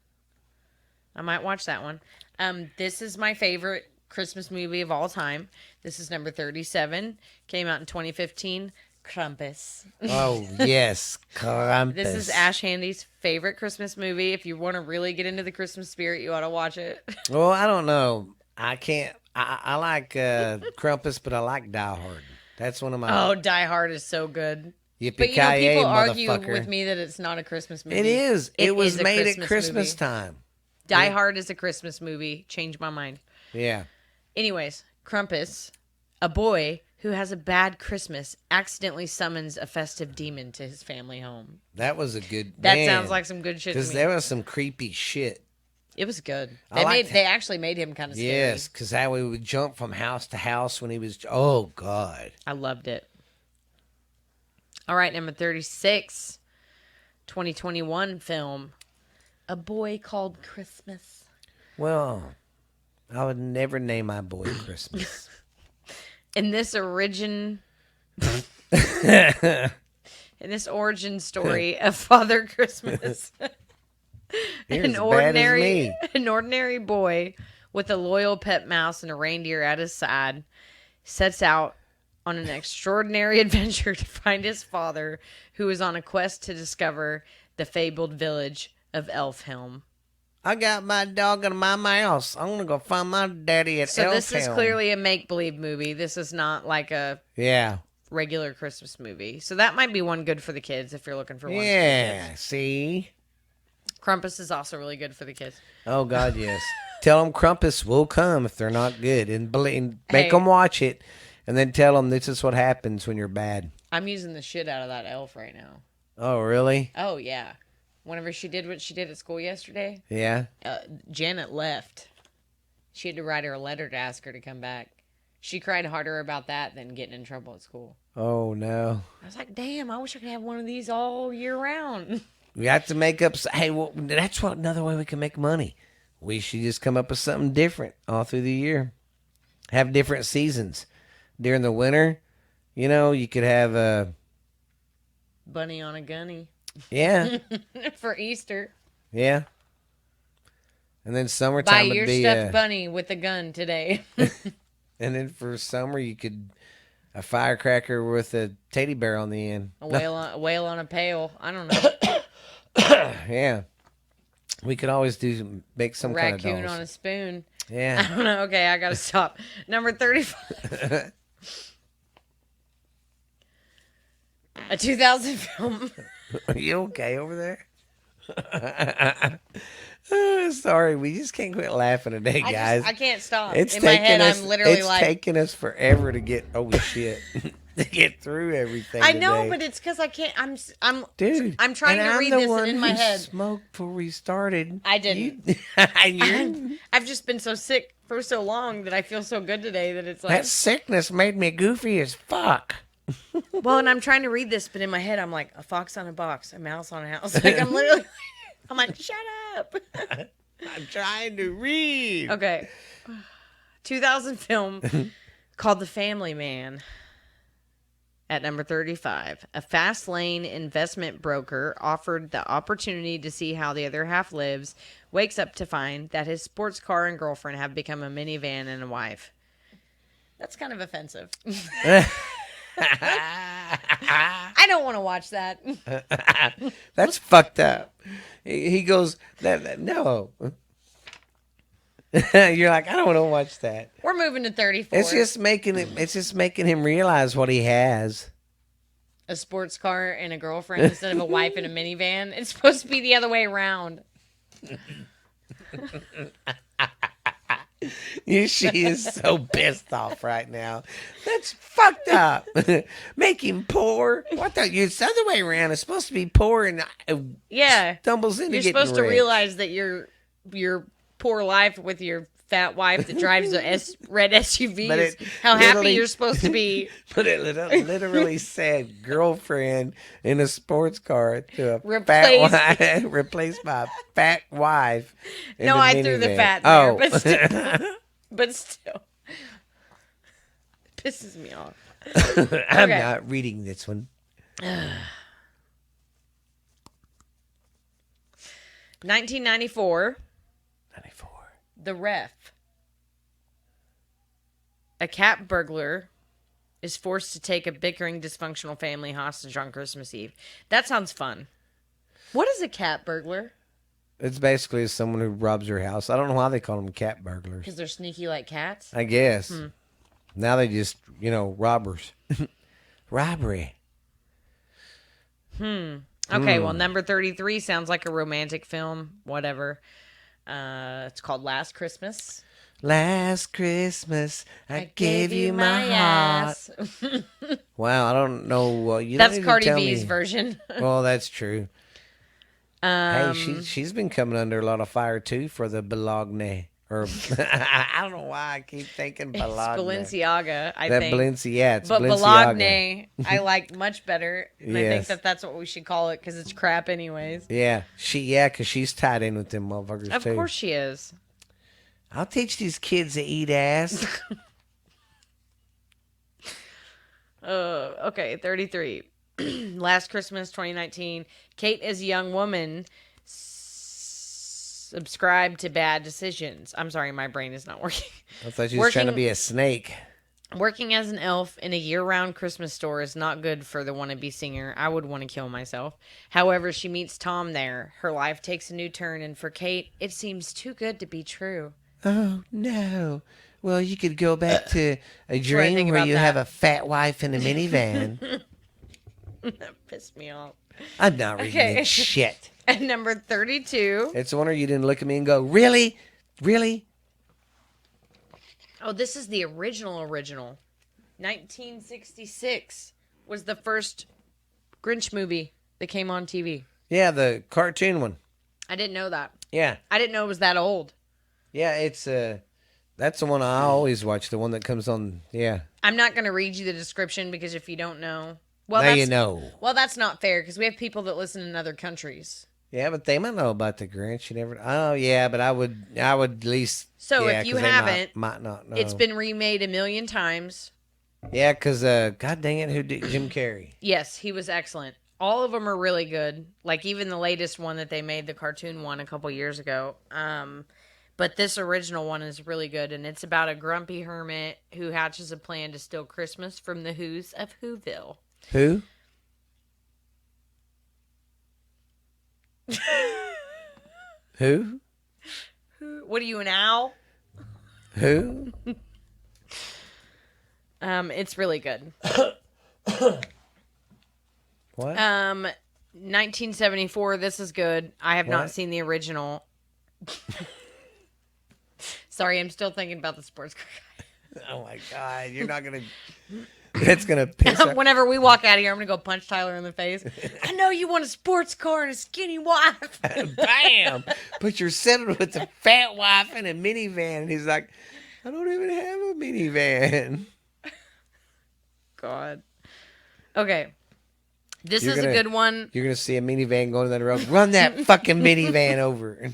This is my favorite Christmas movie of all time. This is number 37. Came out in 2015. Krampus. Oh, yes. Krampus. This is Ash Handy's favorite Christmas movie. If you want to really get into the Christmas spirit, you ought to watch it. Well, I don't know. I can't. I like Krampus, but I like Die Hard. That's one of my. Oh, Die Hard is so good. Yippee But people argue motherfucker. with me that it's not a Christmas movie. It is. It was is a made at Christmas movie. time. Die Hard is a Christmas movie. Changed my mind. Yeah. Anyways, Krampus, a boy who has a bad Christmas, accidentally summons a festive demon to his family home. That was a good. That sounds like some good shit to Because me. there was some creepy shit. It was good. I They actually made him kind of scary. Yes, because how he would jump from house to house when he was. Oh, God. I loved it. All right, number 36, 2021 film, A Boy Called Christmas. Well, I would never name my boy Christmas. In this origin story of Father Christmas, You're as bad as me. an ordinary boy with a loyal pet mouse and a reindeer at his side sets out on an extraordinary adventure to find his father, who is on a quest to discover the fabled village of Elfhelm. I got my dog and my mouse. I'm gonna go find my daddy at So this is Elfhelm. clearly a make-believe movie. This is not like a Yeah. regular Christmas movie. So that might be one good for the kids if you're looking for one. Yeah. See. Krampus is also really good for the kids. Oh God, yes. Tell them Krampus will come if they're not good, and make Hey. them watch it, and then tell them this is what happens when you're bad. I'm using the shit out of that elf right now. Oh really? Oh, yeah. Whenever she did what she did at school yesterday, Yeah. Janet left. She had to write her a letter to ask her to come back. She cried harder about that than getting in trouble at school. Oh no. I was like, damn, I wish I could have one of these all year round. We have to make up. Hey, well, that's what another way we can make money. We should just come up with something different all through the year. Have different seasons. During the winter, you could have Bunny on a gunny. Yeah, For Easter. yeah. And then Buy summertime your would be stuffed bunny with a gun today. and then for summer you could a firecracker with a teddy bear on the end. A whale on a pail. I don't know. Yeah. We could always make some kind of Raccoon dolls. on a spoon. I Yeah. don't know. Okay, I gotta stop. Number 35. A 2000 film. Are you okay over there? Sorry, we just can't quit laughing today, guys. I can't stop. It's In my taking head, us. I'm literally It's like, taking us forever to get. Oh shit! To get through everything. I know, today. but it's because I can't. I'm Dude, I'm trying and to I'm read the this one in my who head. Smoked before we started. I didn't. I've just been so sick for so long that I feel so good today that it's like. That sickness made me goofy as fuck. Well, and I'm trying to read this, but in my head, I'm like, a fox on a box, a mouse on a house. Like, I'm literally, I'm like, shut up. I'm trying to read. Okay. 2000 film called The Family Man. At number 35, a fast lane investment broker offered the opportunity to see how the other half lives, wakes up to find that his sports car and girlfriend have become a minivan and a wife. That's kind of offensive. I don't want to watch that. That's fucked up. He goes, no. You're like, I don't want to watch that. We're moving to 34. It's just making it. It's just making him realize what he has. A sports car and a girlfriend instead of a wife in a minivan. It's supposed to be the other way around. She is so pissed off right now. That's fucked up. Make him poor. What the? It's the other way around. It's supposed to be poor and Yeah. stumbles into You're getting supposed to rich. realize that your poor life with your fat wife that drives a red SUV But is it how happy literally- you're supposed to be. But it literally said girlfriend in a sports car to a Replaced. fat wife, replaced by a fat wife. in No, the I threw the minivan. fat there, Oh. but still. It pisses me off. I'm Okay. not reading this one. 1994, 94. The Ref. A cat burglar is forced to take a bickering, dysfunctional family hostage on Christmas Eve. That sounds fun. What is a cat burglar? It's basically someone who robs your house. I don't know why they call them cat burglars. Because they're sneaky like cats? I guess. Now they just, robbers. Robbery. Okay, well, number 33 sounds like a romantic film. Whatever. It's called Last Christmas. Last Christmas, I gave you my heart. ass. Wow, I don't know. You That's don't even Cardi tell B's me. version. Well, that's true. Hey, Um, she's been coming under a lot of fire too for the Bologna. Or I don't know why I keep thinking It's Bologna. Balenciaga, I That think. Balenciaga, it's But Balenciaga. Bologna, I like much better. And I think Yes. that that's what we should call it because it's crap anyways. Yeah, because she's tied in with them motherfuckers Of too. course she is. I'll teach these kids to eat ass. Okay, 33. Last Christmas, 2019. Kate, as a young woman, subscribed to bad decisions. I'm sorry, my brain is not working. I thought you was trying to Working- be a snake. Working as an elf in a year-round Christmas store is not good for the wannabe singer. I would want to kill myself. However, she meets Tom there. Her life takes a new turn, and for Kate, it seems too good to be true. Oh no. Well, you could go back to a what I dream think where about you that. have a fat wife in a minivan. That pissed me off. I'm not reading Okay. this shit. And number 32. It's a wonder you didn't look at me and go, really? Really? Oh, this is the original. 1966 was the first Grinch movie that came on TV. Yeah, the cartoon one. I didn't know that. Yeah. I didn't know it was that old. Yeah, it's that's the one I always watch, the one that comes on. Yeah. I'm not going to read you the description because if you don't know, well, now that's you know. Well, that's not fair because we have people that listen in other countries. Yeah, but they might know about the Grinch. You never. Oh, yeah, but I would at least. So yeah, if you 'cause they haven't, might not know. It's been remade a million times. Yeah, because God dang it, who did Jim Carrey? Yes, he was excellent. All of them are really good. Like even the latest one that they made, the cartoon one a couple years ago. But this original one is really good, and it's about a grumpy hermit who hatches a plan to steal Christmas from the Who's of Whoville. Who? Who? What are you, an owl? Who? It's really good. What? 1974. This is good. I have not What? seen the original. Sorry, I'm still thinking about the sports car Oh my God! You're not gonna. That's gonna piss. guy. her. Whenever we walk out of here, I'm gonna go punch Tyler in the face. I know you want a sports car and a skinny wife. Bam! But you're sitting with the fat wife in a minivan, and he's like, "I don't even have a minivan." God. Okay. This You're is gonna- a good one. You're gonna see a minivan going down the road. Run that fucking minivan over.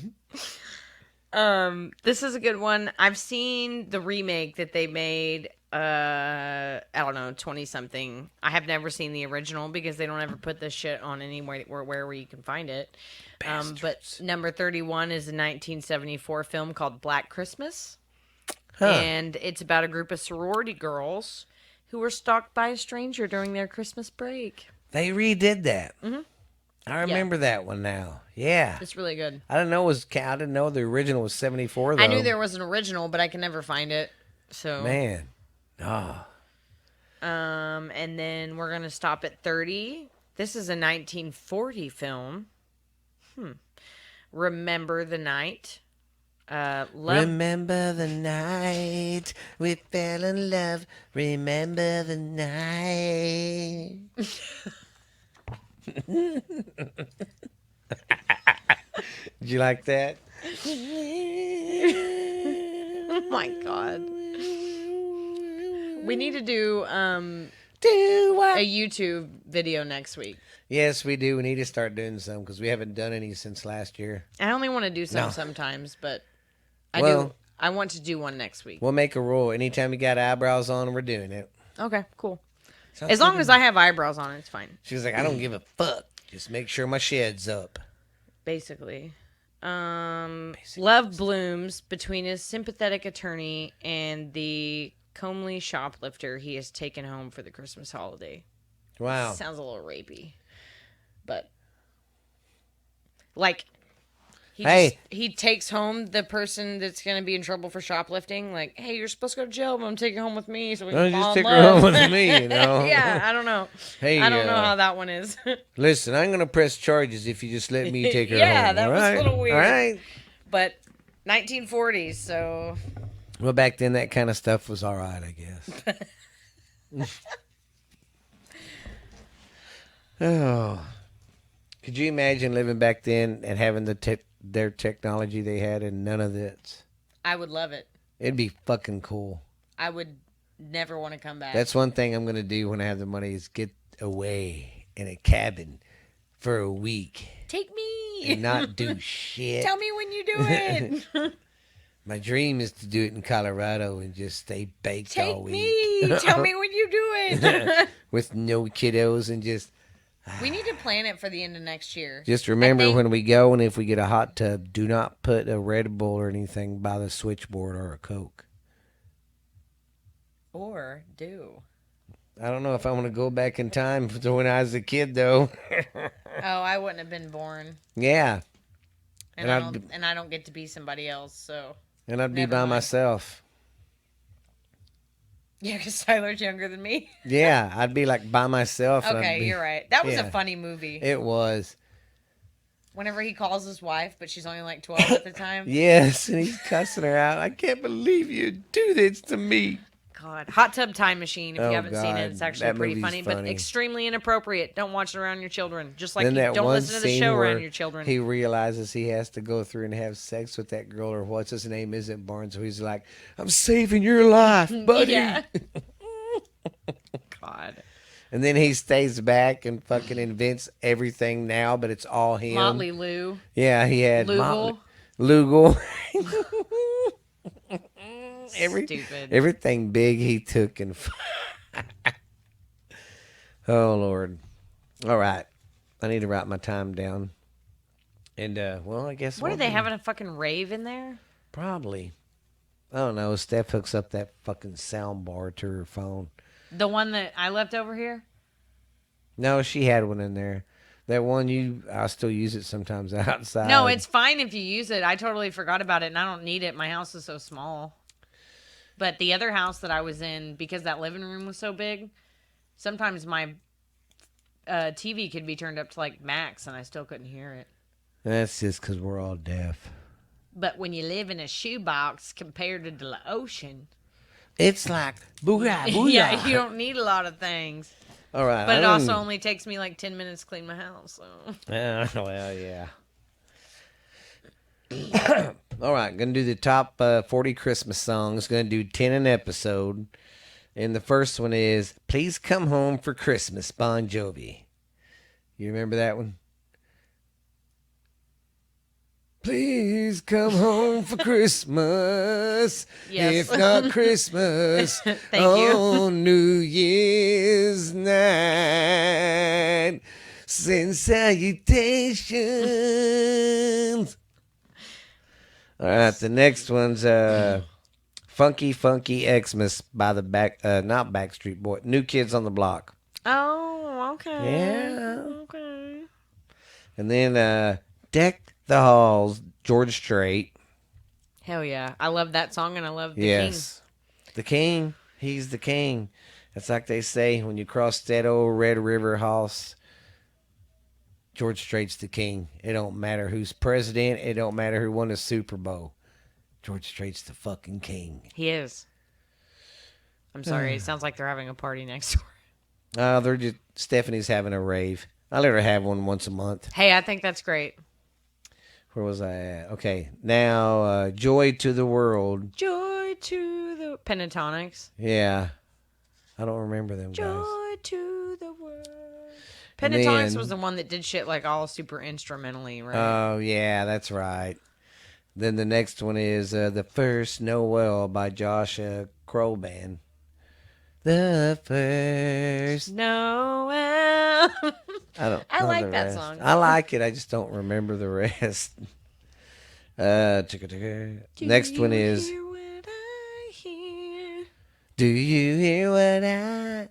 This is a good one. I've seen the remake that they made. I don't know, 20 something. I have never seen the original because they don't ever put this shit on anywhere where you can find it. But number 31 is a 1974 film called Black Christmas. Huh. And it's about a group of sorority girls who were stalked by a stranger during their Christmas break. They redid that. Mm-hmm. I remember that one now. Yeah. It's really good. I didn't know I didn't know the original was 74 though. I knew there was an original, but I can never find it. So Man. Oh. And then we're gonna stop at 30. This is a 1940 film. Remember the Night. Remember the night we fell in love. Remember the night. Did you like that? Oh my God. We need to do Do what? a YouTube video next week. Yes, we do. We need to start doing some because we haven't done any since last year. I only want to do some No. sometimes, but I Well- do. I want to do one next week. We'll make a rule. Anytime you got eyebrows on, we're doing it. Okay, cool. Sounds As long good. as I have eyebrows on, it's fine. She was like, I don't give a fuck. Just make sure my shed's up. Basically. Love blooms between his sympathetic attorney and the comely shoplifter he has taken home for the Christmas holiday. Wow. Sounds a little rapey. But like he takes home the person that's going to be in trouble for shoplifting. Like, hey, you're supposed to go to jail, but I'm taking her home with me so we can fall Just in take her love. home with me, you know. Yeah, I don't know. Hey, I don't know how that one is. Listen, I'm going to press charges if you just let me take her Yeah, home. that all was a right? little weird. All right. But 1940s, so Well, back then, that kind of stuff was all right, I guess. Oh. Could you imagine living back then and having their technology they had and none of that? I would love it. It'd be fucking cool. I would never want to come back. That's one thing I'm going to do when I have the money is get away in a cabin for a week Take me. and not do shit. Tell me when you do it. My dream is to do it in Colorado and just stay baked all Take week. me. Tell me when you do it. With no kiddos and just We need to plan it for the end of next year. remember think- when we go and if we get a hot tub, do not put a Red Bull or anything by the switchboard or a Coke. Or do. I don't know if I want to go back in time to when I was a kid though. Oh, I wouldn't have been born. Yeah. And, And I don't get to be somebody else, so. And I'd be Never by mind. myself. Yeah, because Tyler's younger than me. Yeah, I'd be like by myself. and I'd Okay, be- you're right. That was yeah. a funny movie. It was. Whenever he calls his wife, but she's only like 12 at the time. Yes, and he's cussing her out. I can't believe you do this to me. God. Hot Tub Time Machine. If Oh, you haven't seen God. it, it's actually That pretty movie's funny, but funny. extremely inappropriate. Don't watch it around your children. Just like Then you that don't one listen to the scene show where around your children. he realizes he has to go through and have sex with that girl or what's his name isn't born, so he's like, I'm saving your life, buddy. Yeah. God. And then he stays back and fucking invents everything now, but it's all him. Motley Lou. Yeah, he had Lugal. Lugal. Stupid. Everything big he took and. Oh Lord! All right, I need to write my time down. And well, I guess. What are they having a fucking rave in there? Probably. I don't know. Steph hooks up that fucking sound bar to her phone. The one that I left over here? No, she had one in there. That one I still use it sometimes outside. No, it's fine if you use it. I totally forgot about it, and I don't need it. My house is so small. But the other house that I was in, because that living room was so big, sometimes my TV could be turned up to like max, and I still couldn't hear it. That's just because we're all deaf. But when you live in a shoebox compared to the ocean, It's like booyah, booyah. yeah, you don't need a lot of things. All right. But I it don't- also only takes me like 10 minutes to clean my house. So. Well, yeah. All right, gonna do the top 40 Christmas songs. Gonna do 10 an episode, and the first one is "Please Come Home for Christmas" Bon Jovi. You remember that one? Please come home for Christmas. Yes. If not Christmas, Thank you. on New Year's night. Send salutations. All right, the next one's 5 Funky Funky Xmas by the not Backstreet Boy, New Kids on the Block. Oh, okay. Yeah. Okay. And then Deck the Halls, George Strait. Hell yeah. I love that song and I love the Yes. The King. He's the king. It's like they say when you cross that old Red River house, George Strait's the king. It don't matter who's president. It don't matter who won the Super Bowl. George Strait's the fucking king. He is. I'm sorry. It sounds like they're having a party next door. They're just Stephanie's having a rave. I let her have one once a month. Hey, I think that's great. Where was I at? Okay, now Joy to the World. Joy to the Pentatonics. Yeah, I don't remember them Joy guys. to the world. And Pentatonics then- was the one that did shit like all super instrumentally, right? Oh yeah, that's right. Then the next one is the First Noel by Josh Crow Band. The first. Noel. I don't. I know like the that rest. song. I like it. I just don't remember the rest. Next one is. Hear what I hear? Do you hear what I?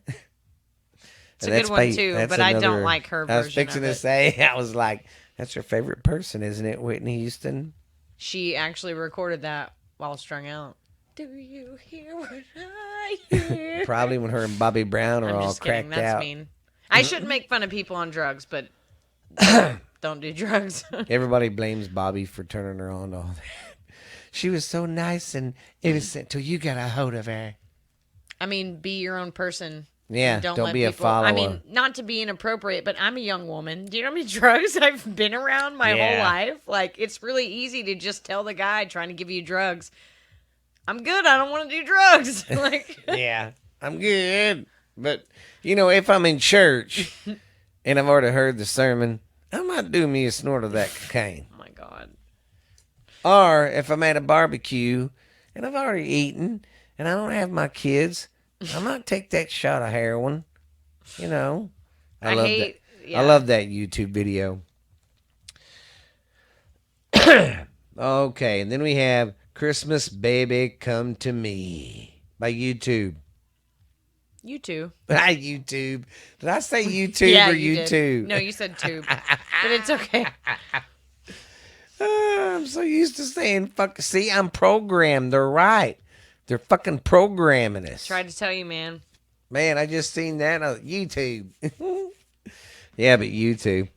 It's a good one too, but I don't like her I was version fixing of to it. say, I was like, that's her favorite person, isn't it, Whitney Houston? She actually recorded that while strung out. Do you hear what I hear? Probably when her and Bobby Brown are I'm all just kidding. cracked That's out. mean. I shouldn't make fun of people on drugs, but don't do drugs. Everybody blames Bobby for turning her on to all that. She was so nice and innocent till you got a hold of her. I mean, be your own person. Yeah, And don't let be a people, I follower. mean, not to be inappropriate, but I'm a young woman. Do you know how many drugs I've been around my whole Yeah. life? Like, it's really easy to just tell the guy trying to give you drugs, I'm good. I don't want to do drugs. Like, Yeah, I'm good. But, if I'm in church and I've already heard the sermon, I might do me a snort of that cocaine. oh my God. Or if I'm at a barbecue and I've already eaten and I don't have my kids, I might take that shot of heroin. I love that. Yeah. I love that YouTube video. Okay, and then we have Christmas Baby Come to Me by YouTube. You too. YouTube. Did I say YouTube Yeah, or you did. YouTube? No, you said tube. But it's okay. I'm so used to saying fuck. See, I'm programmed. They're right. They're fucking programming us. Tried to tell you, man. Man, I just seen that on YouTube. Yeah, but YouTube.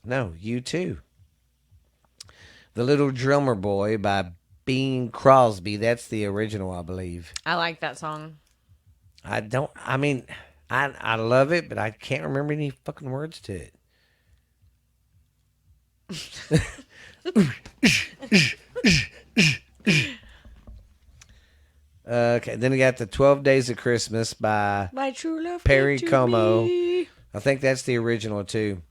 No, YouTube. The Little Drummer Boy by Bing Crosby. That's the original, I believe. I like that song. I love it, but I can't remember any fucking words to it. Okay, then we got the 12 Days of Christmas by My true love. Perry came to Como. me. I think that's the original too.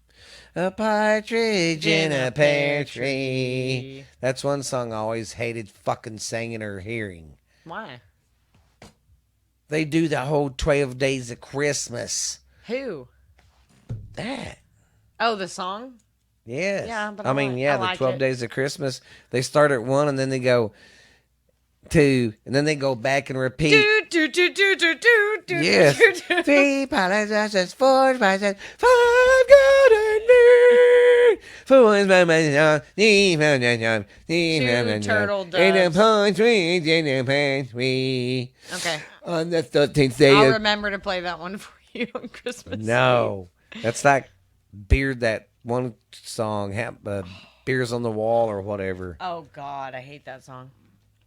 A partridge in a pear tree. That's one song I always hated fucking singing or hearing. Why? They do the whole 12 Days of Christmas. Who? That. Oh, the song? Yes. Yeah, but I mean, I yeah, the like 12 it. Days of Christmas. They start at 1 and then they go 2 and then they go back and repeat. Do, do, do, do, do, do, do, Yes. do, do. 3 apologizes, 4 advises, 5 God and me. 4 is my man, 2 turtle in a doves. partridge in a pear tree. Okay. On the 13th day I'll of... remember to play that one for you on Christmas. No. That's like Beard, that one song, Beers on the Wall or whatever. Eve. Oh, God. I hate that song.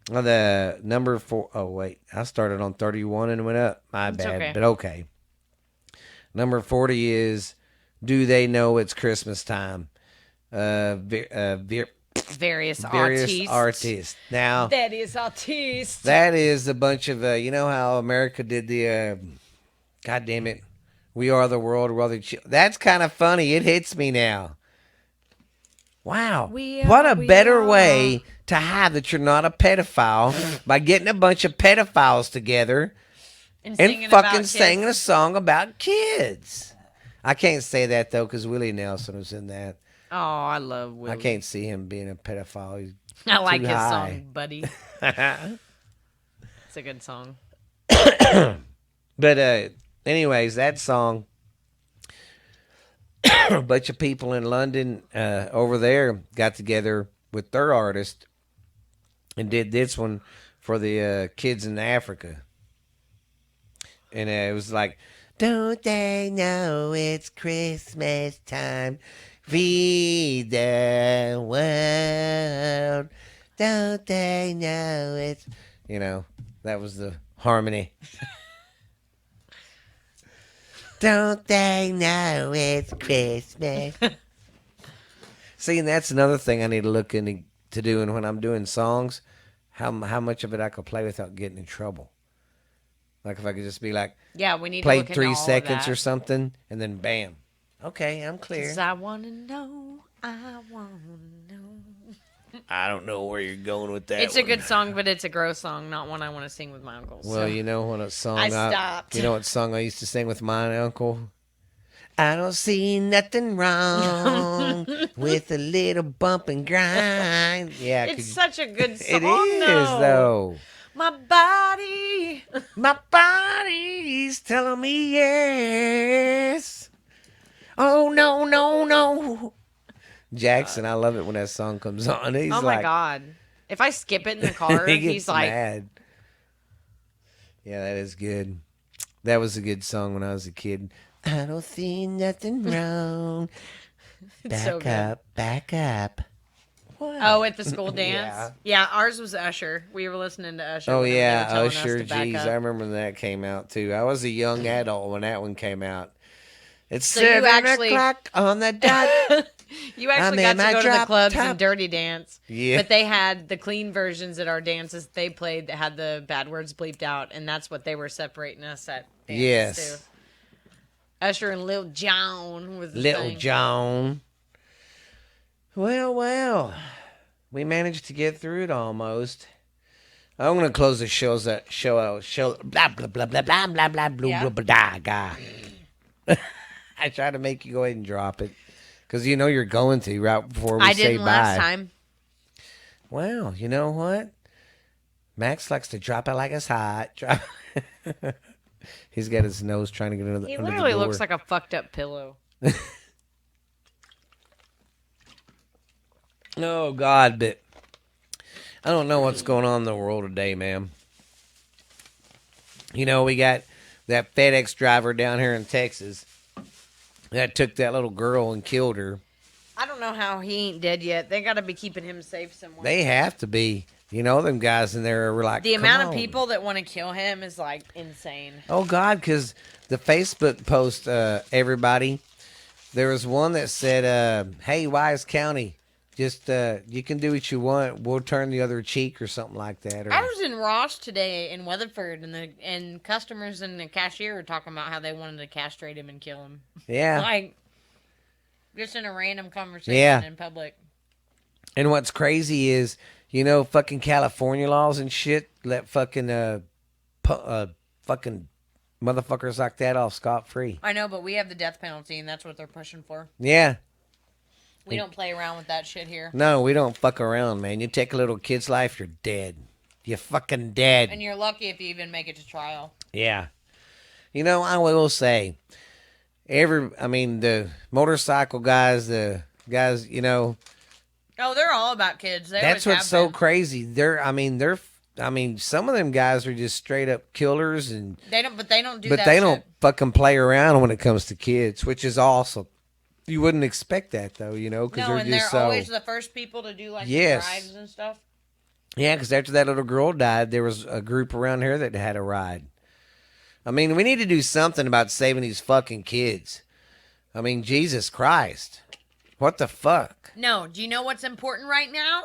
The number 4. Oh, wait. I started on 31 and went up. My bad. okay. But okay. Number 40 is Do They Know It's Christmas Time? Various Various artists. Now, That is artiste. that is a bunch of, you know how America did the, God damn it, We Are the World. That's kind of funny. It hits me now. Wow. What a better way to hide that you're not a pedophile by getting a bunch of pedophiles together and fucking singing a song about kids. I can't say that, though, because Willie Nelson was in that. Oh, I love Willie. I can't see him being a pedophile. He's I like too his high. song, buddy. It's a good song. But anyways, that song, a bunch of people in London over there got together with their artist and did this one for the kids in Africa. And it was like, don't they know it's Christmas time? Feed the world. Don't they know it's... that was the harmony. Don't they know it's Christmas? See, and that's another thing I need to look into doing when I'm doing songs. How much of it I could play without getting in trouble. Like if I could just be like, Yeah, we need to play look into 3 all seconds of or that. something, and then bam. Okay, I'm clear. 'Cause I want to know. I want to know. I don't know where you're going with that. It's a good song, but it's a gross song, not one I want to sing with my uncles. Well, so. you know what song I stopped. You know what song I used to sing with my uncle? I don't see nothing wrong with a little bump and grind. Yeah, It's such a good song, it is though. My body. My body's telling me yes. Oh no, no, no. Jackson, I love it when that song comes on. He's Oh my God. If I skip it in the car, he gets he's like, mad. Yeah, that is good. That was a good song when I was a kid. I don't see nothing wrong. it's so good. Back up. What? Oh, at the school dance? Yeah, ours was Usher. We were listening to Usher. Oh whenever they yeah, were telling us Usher. to back Jeez, up. I remember when that came out too. I was a young adult when that one came out. It's So you 7:00 on the dot. You actually I'm got in to my go to the drop clubs top. and dirty dance. Yeah. But they had the clean versions at our dances they played that had the bad words bleeped out, and that's what they were separating us at dances Yes. too. Usher and Lil Jon was the Little thing. John. Well. We managed to get through it almost. I'm gonna close the show blah blah blah blah blah blah blah blah Yeah. blah blah blah. I try to make you go ahead and drop it. Because you know you're going to right before we I say didn't bye. last time. Well, you know what? Max likes to drop it like it's hot. He's got his nose trying to get under the He under the literally door. looks like a fucked up pillow. Oh, God, but I don't know what's going on in the world today, man. You know, we got that FedEx driver down here in Texas that took that little girl and killed her. I don't know how he ain't dead yet. They got to be keeping him safe somewhere. They have to be. You know, them guys in there were like, The "Come amount on." of people that want to kill him is like insane. Oh, God, because the Facebook post, everybody, there was one that said, hey, Wise County, just you can do what you want. We'll turn the other cheek or something like that. Or, I was in Ross today in Weatherford, and customers and the cashier were talking about how they wanted to castrate him and kill him. yeah. Like, just in a random conversation Yeah. in public. And what's crazy is, you know, fucking California laws and shit let fucking fucking motherfuckers like that off scot-free. I know, but we have the death penalty, and that's what they're pushing for. Yeah. We don't play around with that shit here. No, we don't fuck around, man. You take a little kid's life, you're dead. You're fucking dead. And you're lucky if you even make it to trial. Yeah. You know, I will say, the motorcycle guys, the guys, you know, Oh, they're all about kids. They that's always what's have so been. crazy. Some of them guys are just straight up killers, and They don't do but that they shit. don't fucking play around when it comes to kids, which is awesome. You wouldn't expect that though, you know, because No, they're and just they're so. always the first people to do like Yes. drives and stuff. Yeah, because after that little girl died, there was a group around here that had a ride. I mean, we need to do something about saving these fucking kids. I mean, Jesus Christ. What the fuck? No, do you know what's important right now?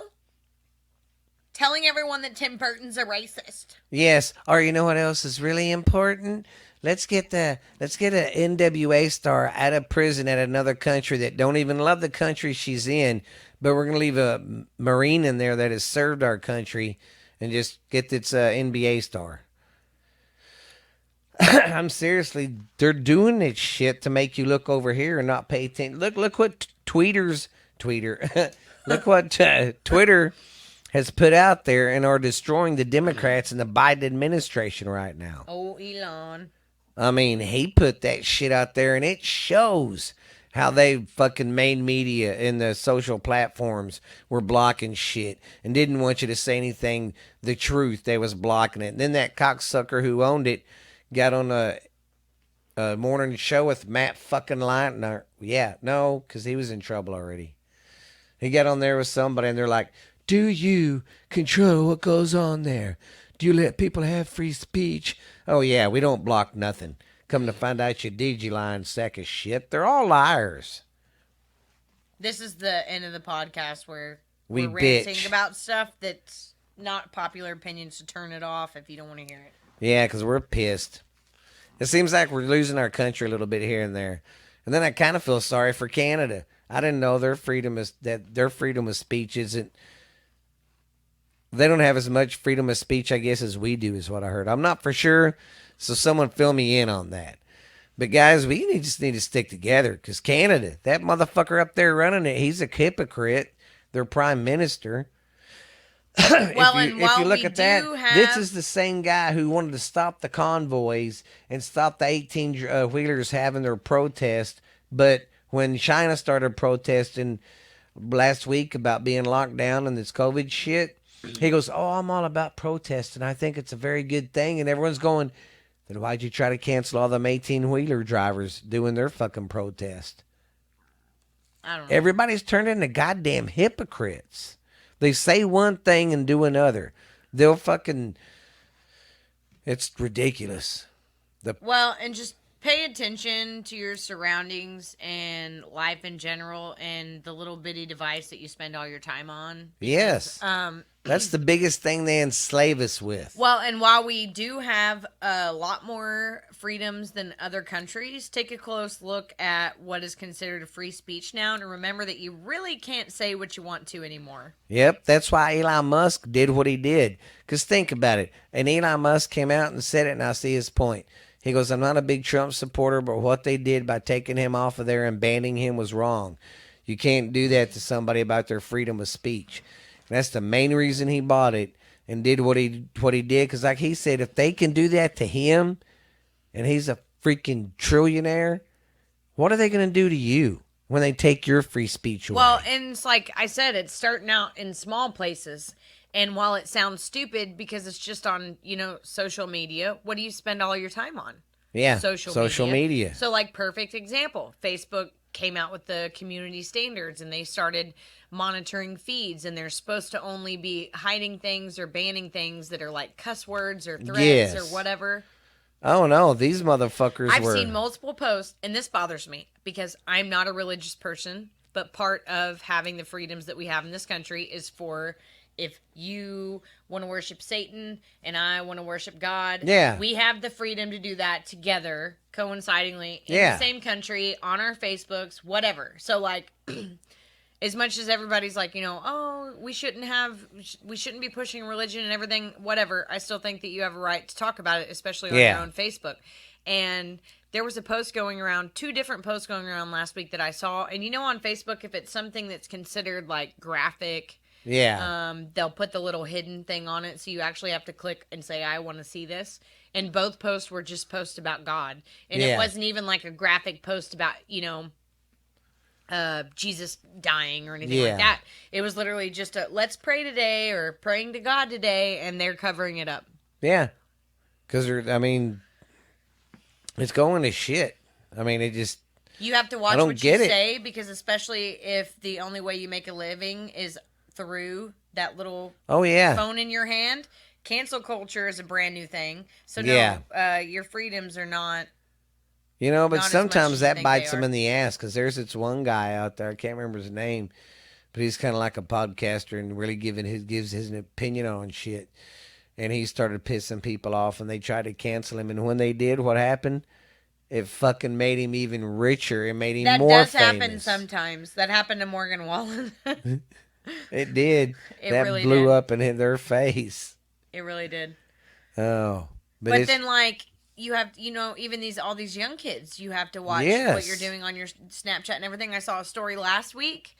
Telling everyone that Tim Burton's a racist. Yes. Or you know what else is really important? Let's get an NWA star out of prison at another country that don't even love the country she's in, but we're gonna leave a Marine in there that has served our country, and just get its NBA star. I'm seriously, they're doing this shit to make you look over here and not pay attention. Look what Twitter. Look what Twitter has put out there and are destroying the Democrats and the Biden administration right now. Oh, Elon. I mean, he put that shit out there, and it shows how they fucking main media and the social platforms were blocking shit and didn't want you to say anything the truth. They was blocking it. And then that cocksucker who owned it got on a morning show with Matt fucking Leitner. Yeah, no, because he was in trouble already. He got on there with somebody, and they're like, do you control what goes on there? Do you let people have free speech? Oh, yeah, we don't block nothing. Come to find out you did, you lying sack of shit. They're all liars. This is the end of the podcast where We we're ranting bitch. about stuff that's not popular opinions, to turn it off if you don't want to hear it. Yeah, because we're pissed. It seems like we're losing our country a little bit here and there. And then I kind of feel sorry for Canada. I didn't know their freedom of speech isn't. They don't have as much freedom of speech, I guess, as we do, is what I heard. I'm not for sure, so someone fill me in on that. But guys, just need to stick together, because Canada, that motherfucker up there running it, he's a hypocrite. Their prime minister. Well, if you look at that, this is the same guy who wanted to stop the convoys and stop the 18-wheelers having their protest. But when China started protesting last week about being locked down and this COVID shit, he goes, oh, I'm all about protest, and I think it's a very good thing. And everyone's going, then why'd you try to cancel all them 18-wheeler drivers doing their fucking protest? I don't know. Everybody's turned into goddamn hypocrites. They say one thing and do another. They'll fucking... It's ridiculous. Well, and just pay attention to your surroundings and life in general and the little bitty device that you spend all your time on. Yes. That's the biggest thing they enslave us with. Well, and while we do have a lot more freedoms than other countries, take a close look at what is considered a free speech now, and remember that you really can't say what you want to anymore. Yep, that's why Elon Musk did what he did. Because think about it. And Elon Musk came out and said it, and I see his point. He goes, I'm not a big Trump supporter, but what they did by taking him off of there and banning him was wrong. You can't do that to somebody about their freedom of speech. And that's the main reason he bought it and did what he did. Because like he said, if they can do that to him, and he's a freaking trillionaire, what are they going to do to you when they take your free speech away? Well, and it's like I said, it's starting out in small places. And while it sounds stupid because it's just on, social media, what do you spend all your time on? Yeah, Social media. So, like, perfect example. Facebook came out with the community standards, and they started monitoring feeds, and they're supposed to only be hiding things or banning things that are like cuss words or threats or whatever. Oh, no, these motherfuckers I've seen multiple posts, and this bothers me because I'm not a religious person, but part of having the freedoms that we have in this country is for... If you want to worship Satan and I want to worship God, we have the freedom to do that together, coincidingly, in the same country, on our Facebooks, whatever. So, like, as much as everybody's like, we shouldn't be pushing religion and everything, whatever, I still think that you have a right to talk about it, especially on your own Facebook. And there was a post going around, 2 different posts going around last week that I saw. And on Facebook, if it's something that's considered, like, graphic... Yeah. They'll put the little hidden thing on it, so you actually have to click and say, I want to see this. And both posts were just posts about God. And it wasn't even like a graphic post about, Jesus dying or anything like that. It was literally just a, let's pray today or praying to God today, and they're covering it up. Yeah. Because, it's going to shit. It just... You have to watch what you say, because especially if the only way you make a living is... through that little phone in your hand. Cancel culture is a brand new thing. So your freedoms are not... but sometimes that bites them in the ass, because there's this one guy out there, I can't remember his name, but he's kind of like a podcaster and really gives his opinion on shit. And he started pissing people off, and they tried to cancel him. And when they did, what happened? It fucking made him even richer. It made him more famous. That does happen sometimes. That happened to Morgan Wallen. It did. That really blew did. up and hit their face. It really did. Oh. But then, like, you have, even all these young kids, you have to watch what you're doing on your Snapchat and everything. I saw a story last week.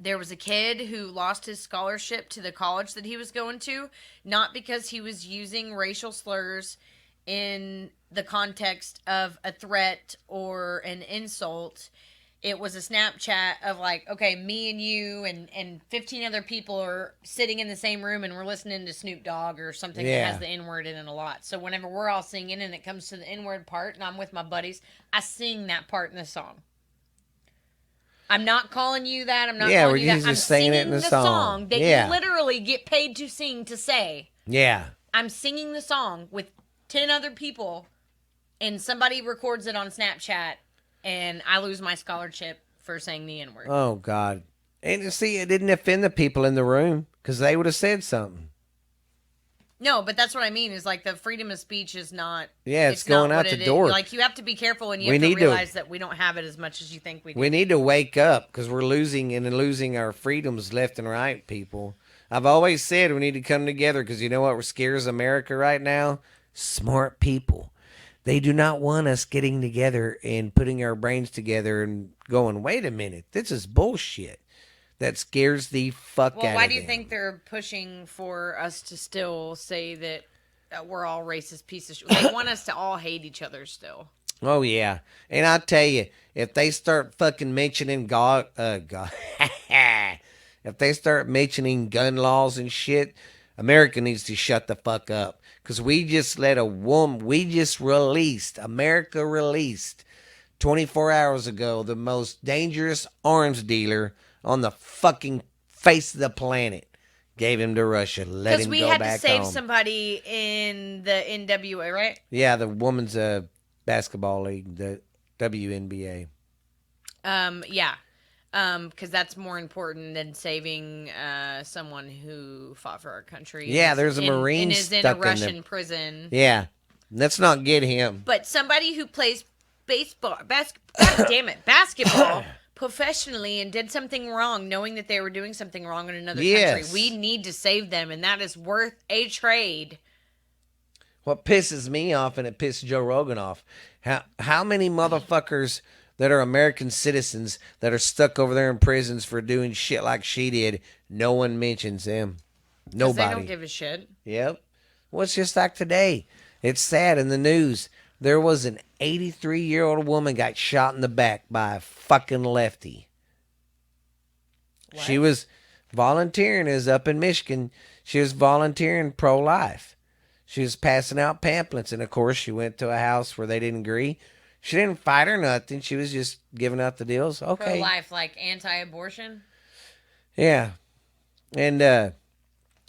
There was a kid who lost his scholarship to the college that he was going to, not because he was using racial slurs in the context of a threat or an insult. It was a Snapchat of like, okay, me and you and 15 other people are sitting in the same room and we're listening to Snoop Dogg or something that has the N word in it a lot. So whenever we're all singing and it comes to the N word part and I'm with my buddies, I sing that part in the song. I'm not calling you that. I'm not calling you that. I'm singing it in the song that yeah. you literally get paid to sing to say. Yeah. I'm singing the song with 10 other people and somebody records it on Snapchat and I lose my scholarship for saying the N-word. Oh, God. And see, it didn't offend the people in the room because they would have said something. No, but that's what I mean is like the freedom of speech is not. Yeah, it's going out the door. Like you have to be careful and you have to realize that we don't have it as much as you think we do. We need to wake up because we're losing our freedoms left and right, people. I've always said we need to come together because you know what scares America right now? Smart people. They do not want us getting together and putting our brains together and going, wait a minute, this is bullshit. That scares the fuck out of them. Well, why do you think they're pushing for us to still say that we're all racist pieces? They want us to all hate each other still. Oh, yeah. And I tell you, if they start fucking mentioning God, if they start mentioning gun laws and shit, America needs to shut the fuck up. Because we just America released 24 hours ago the most dangerous arms dealer on the fucking face of the planet. Gave him to Russia. Let him go back home. Because we had to save somebody in the NWA, right? Yeah, the women's basketball league, the WNBA. Yeah. Because that's more important than saving someone who fought for our country. Yeah, there's a Marine and is in a Russian prison. Yeah, let's not get him. But somebody who plays basketball professionally and did something wrong, knowing that they were doing something wrong in another country, we need to save them, and that is worth a trade. What pisses me off, and it pisses Joe Rogan off, how many motherfuckers that are American citizens that are stuck over there in prisons for doing shit like she did, no one mentions them. Nobody. They don't give a shit. Yep. Well, it's just like today. It's sad in the news. There was an 83-year-old woman got shot in the back by a fucking lefty. What? She was volunteering, is up in Michigan. She was volunteering pro-life. She was passing out pamphlets, and of course she went to a house where they didn't agree. She didn't fight or nothing. She was just giving out the deals. Okay. Pro-life, like anti-abortion? Yeah. And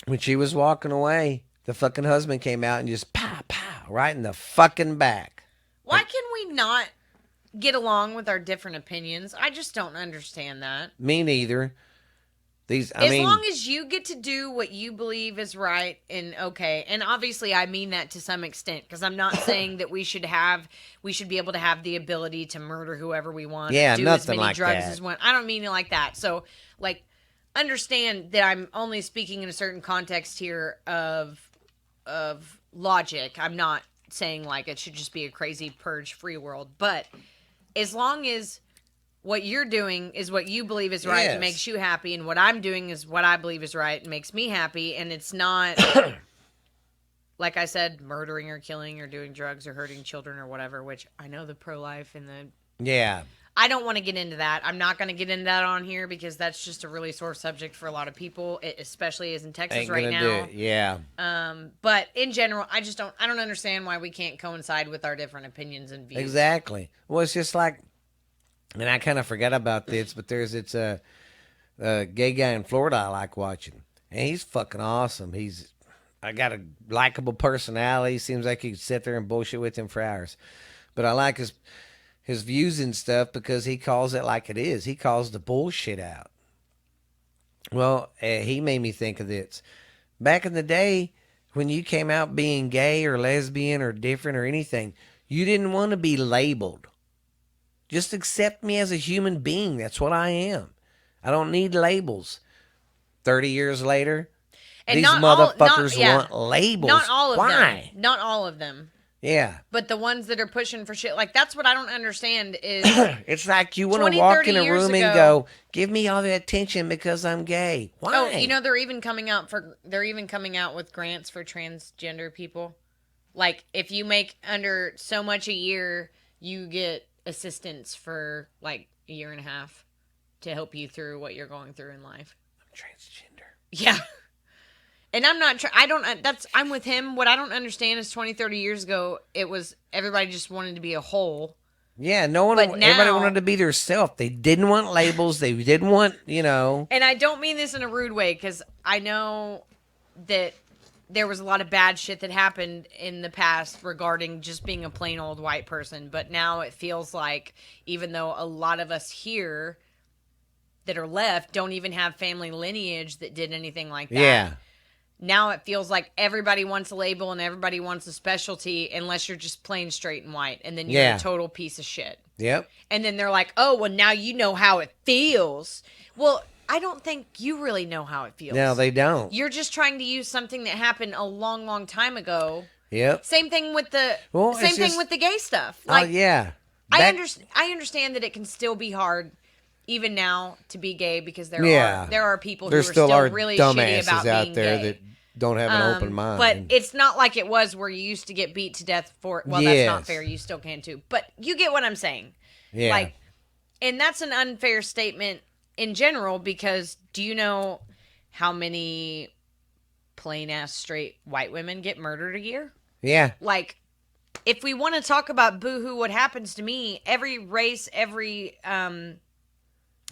when she was walking away, the fucking husband came out and just pow, pow, right in the fucking back. Why can we not get along with our different opinions? I just don't understand that. Me neither. As long as you get to do what you believe is right and okay, and obviously I mean that to some extent, because I'm not saying that we should be able to have the ability to murder whoever we want, yeah, do nothing as many like drugs that. as one. I don't mean it like that. So, like, understand that I'm only speaking in a certain context here of logic. I'm not saying like it should just be a crazy purge free world, but as long as what you're doing is what you believe is right and makes you happy, and what I'm doing is what I believe is right and makes me happy, and it's not, like I said, murdering or killing or doing drugs or hurting children or whatever, which I know the pro-life and the... Yeah. I don't want to get into that. I'm not going to get into that on here because that's just a really sore subject for a lot of people, it especially is in Texas right now. Do it. Yeah. But in general, I don't understand why we can't coincide with our different opinions and views. Exactly. Well, it's just like, and I kind of forgot about this, but it's a gay guy in Florida I like watching. And he's fucking awesome. I got a likable personality. Seems like you could sit there and bullshit with him for hours. But I like his views and stuff because he calls it like it is. He calls the bullshit out. Well, he made me think of this. Back in the day, when you came out being gay or lesbian or different or anything, you didn't want to be labeled. Just accept me as a human being. That's what I am. I don't need labels. 30 years later, and these motherfuckers want labels. Not all of them. Why? Not all of them. Yeah. But the ones that are pushing for shit, like, that's what I don't understand is It's like you want 20, to walk 30 in a years room and ago- go, give me all the attention because I'm gay. Why? oh, you know, they're even coming out with grants for transgender people. Like, if you make under so much a year, you get assistance for like a year and a half to help you through what you're going through in life. I'm transgender. Yeah. And I'm not, I'm with him. What I don't understand is 20, 30 years ago, it was everybody just wanted to be a whole. Yeah, no one. But Everybody now- wanted to be their self. They didn't want labels. They didn't want, And I don't mean this in a rude way, because I know that there was a lot of bad shit that happened in the past regarding just being a plain old white person. But now it feels like, even though a lot of us here that are left don't even have family lineage that did anything like that. Yeah. Now it feels like everybody wants a label and everybody wants a specialty, unless you're just plain straight and white. And then you're Yeah. a total piece of shit. Yep. And then they're like, oh, well, now you know how it feels. Well, I don't think you really know how it feels. No, they don't. You're just trying to use something that happened a long, long time ago. Yep. Same thing with the Well, same it's thing just- with the gay stuff. Oh Like, yeah. I understand that it can still be hard, even now, to be gay, because there Yeah. are people There who are still are really shitty about dumbasses out being there gay. that don't have an open mind. But it's not like it was where you used to get beat to death for. Well, that's not Yes. fair. You still can too. But you get what I'm saying. yeah. Like, and that's an unfair statement in general, because do you know how many plain ass straight white women get murdered a year? yeah. Like, if we want to talk about boohoo, what happens to me, every race, every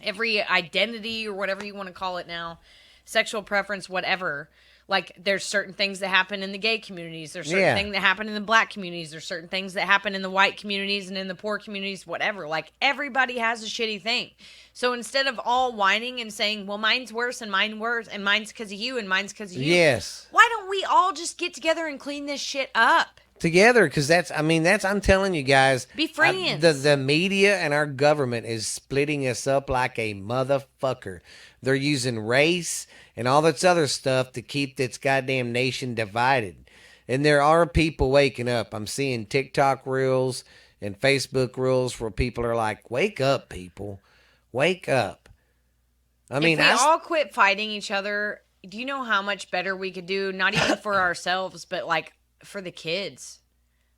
identity, or whatever you want to call it now, sexual preference, whatever. Like, there's certain things that happen in the gay communities. There's certain Yeah. things that happen in the black communities. There's certain things that happen in the white communities and in the poor communities, whatever. Like, everybody has a shitty thing. So instead of all whining and saying, well, mine's worse and mine's worse and mine's because of you and mine's because of you. Yes. Why don't we all just get together and clean this shit up? Together, because I'm telling you guys, Be friends. The media and our government is splitting us up like a motherfucker. They're using race and all this other stuff to keep this goddamn nation divided. And there are people waking up. I'm seeing TikTok reels and Facebook reels where people are like, wake up, people. Wake up. I mean, if we all quit fighting each other, do you know how much better we could do? Not even for ourselves, but like for the kids.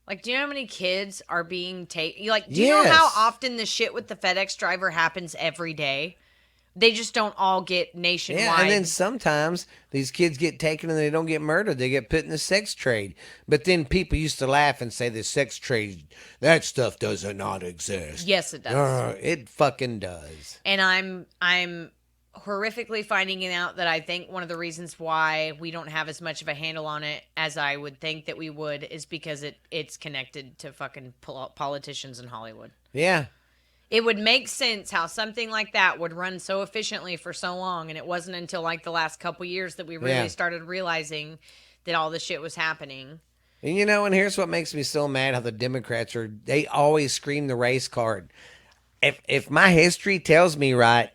Like, do you know how many kids are being taken? Like, do you know how Yes. often the shit with the FedEx driver happens every day? They just don't all get nationwide. yeah, and then sometimes these kids get taken and they don't get murdered. They get put in the sex trade. But then people used to laugh and say the sex trade, that stuff does not exist. Yes, it does. It fucking does. And I'm horrifically finding out that I think one of the reasons why we don't have as much of a handle on it as I would think that we would is because it's connected to fucking politicians in Hollywood. Yeah. It would make sense how something like that would run so efficiently for so long, and it wasn't until like the last couple years that we really Yeah. started realizing that all this shit was happening. And and here's what makes me so mad, how the Democrats they always scream the race card. If my history tells me right,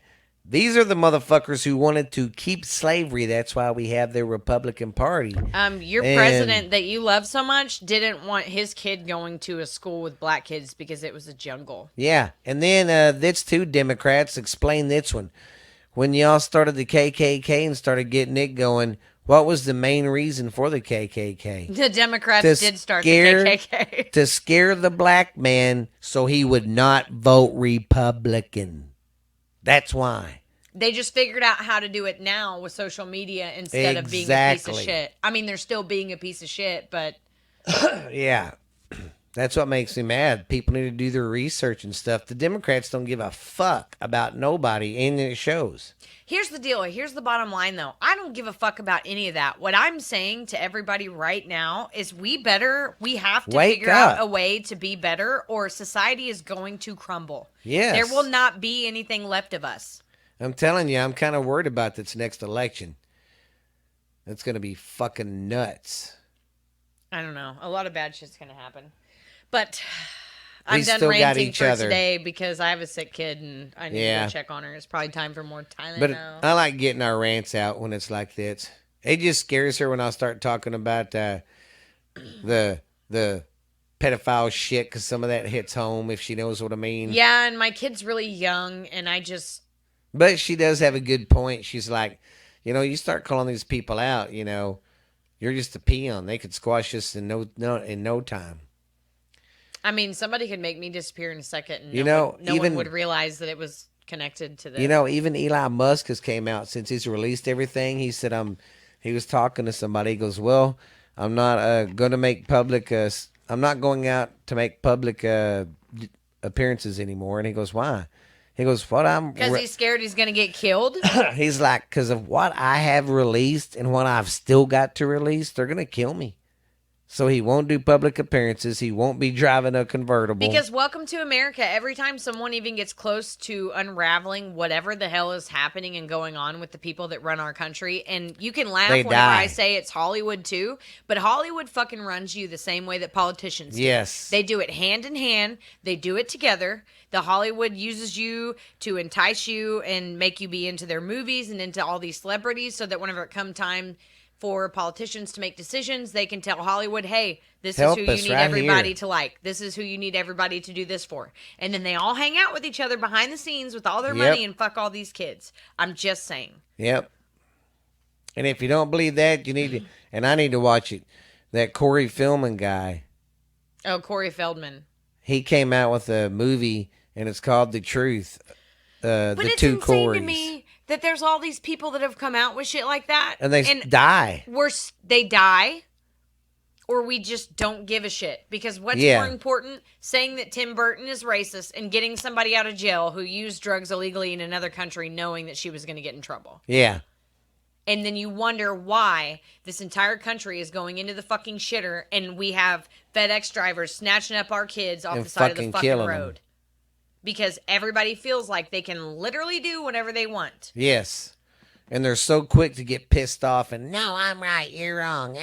these are the motherfuckers who wanted to keep slavery. That's why we have the Republican Party. Your And- president that you love so much didn't want his kid going to a school with black kids because it was a jungle. Yeah. And then this two Democrats explain this one. When y'all started the KKK and started getting it going, what was the main reason for the KKK? The Democrats To did start scare- the KKK. To scare the black man so he would not vote Republican. That's why. They just figured out how to do it now with social media instead of being a piece of Exactly. shit. I mean, they're still being a piece of shit, but Yeah. That's what makes me mad. People need to do their research and stuff. The Democrats don't give a fuck about nobody, and it shows. here's the deal. Here's the bottom line, though. I don't give a fuck about any of that. What I'm saying to everybody right now is we have to Wake figure out up. a way to be better, or society is going to crumble. Yes. There will not be anything left of us. I'm telling you, I'm kind of worried about this next election. It's going to be fucking nuts. I don't know. A lot of bad shit's going to happen. But We I'm done still got ranting each for other. today because I have a sick kid and I need to Yeah. go check on her. It's probably time for more Tylenol. But I like getting our rants out when it's like this. It just scares her when I start talking about the pedophile shit because some of that hits home, if she knows what I mean. Yeah, and my kid's really young, and I just... But she does have a good point. She's like, you start calling these people out, you're just a peon. They could squash us in no time. I mean, somebody could make me disappear in a second, and no one would realize that it was connected to the... Even Elon Musk has came out since he's released everything. He said, he was talking to somebody. He goes, well, I'm not going to make public... I'm not going out to make public appearances anymore. And he goes, why? He goes, because he's scared he's going to get killed? He's like, because of what I have released and what I've still got to release, they're going to kill me. So he won't do public appearances. He won't be driving a convertible. Because welcome to America. Every time someone even gets close to unraveling whatever the hell is happening and going on with the people that run our country, and you can laugh whenever I say it's Hollywood too, but Hollywood fucking runs you the same way that politicians do. Yes. They do it hand in hand. They do it together. The Hollywood uses you to entice you and make you be into their movies and into all these celebrities so that whenever it comes time for politicians to make decisions, they can tell Hollywood, hey, this is who you need everybody to like. This is who you need everybody to do this for. And then they all hang out with each other behind the scenes with all their money and fuck all these kids. I'm just saying. Yep. And if you don't believe that, you need to, and I need to watch it, that Corey Feldman guy. Oh, Corey Feldman. He came out with a movie, and it's called The Truth. But the it's two insane Corys. to me that there's all these people that have come out with shit like that. And they die. They die, or we just don't give a shit. Because what's more important, saying that Tim Burton is racist and getting somebody out of jail who used drugs illegally in another country knowing that she was going to get in trouble. Yeah. And then you wonder why this entire country is going into the fucking shitter and we have FedEx drivers snatching up our kids off the side of the fucking road. Them. Because everybody feels like they can literally do whatever they want. Yes. And they're so quick to get pissed off and, no, I'm right, you're wrong.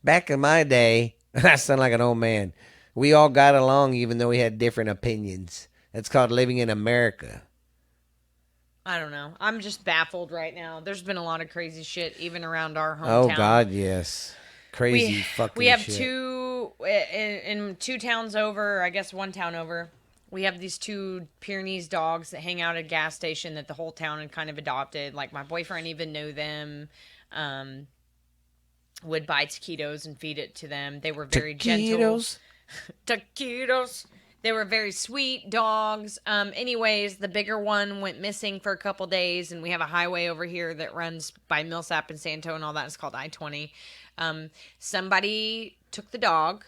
Back in my day, I sound like an old man, we all got along even though we had different opinions. That's called living in America. I don't know. I'm just baffled right now. There's been a lot of crazy shit even around our hometown. Oh, God, yes. Crazy fucking shit. We have in two towns over, I guess one town over, we have these two Pyrenees dogs that hang out at a gas station that the whole town had kind of adopted. Like, my boyfriend even knew them. Would buy taquitos and feed it to them. They were very gentle. Taquitos. They were very sweet dogs. Anyways, the bigger one went missing for a couple days, and we have a highway over here that runs by Millsap and Santo and all that. It's called I-20. Somebody took the dog,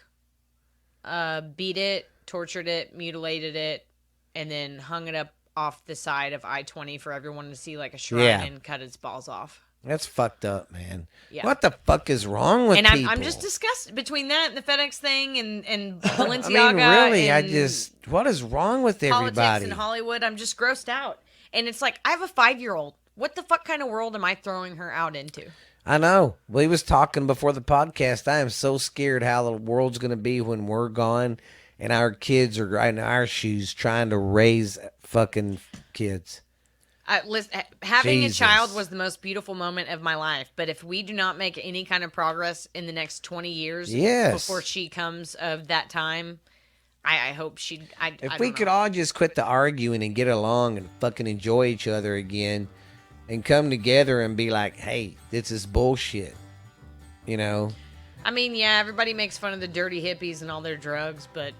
beat it, tortured it, mutilated it, and then hung it up off the side of I-20 for everyone to see like a shrine and cut its balls off. That's fucked up, man. Yeah. What the fuck is wrong with people? And I'm just disgusted between that and the FedEx thing and Balenciaga. I mean, really, what is wrong with everybody? Politics in Hollywood, I'm just grossed out. And it's like, I have a 5-year-old. What the fuck kind of world am I throwing her out into? I know. We was talking before the podcast. I am so scared how the world's going to be when we're gone and our kids are in our shoes trying to raise fucking kids. Having a child was the most beautiful moment of my life. But if we do not make any kind of progress in the next 20 years before she comes of that time, I hope she... If we could all just quit the arguing and get along and fucking enjoy each other again and come together and be like, hey, this is bullshit. You know? I mean, yeah, everybody makes fun of the dirty hippies and all their drugs, but...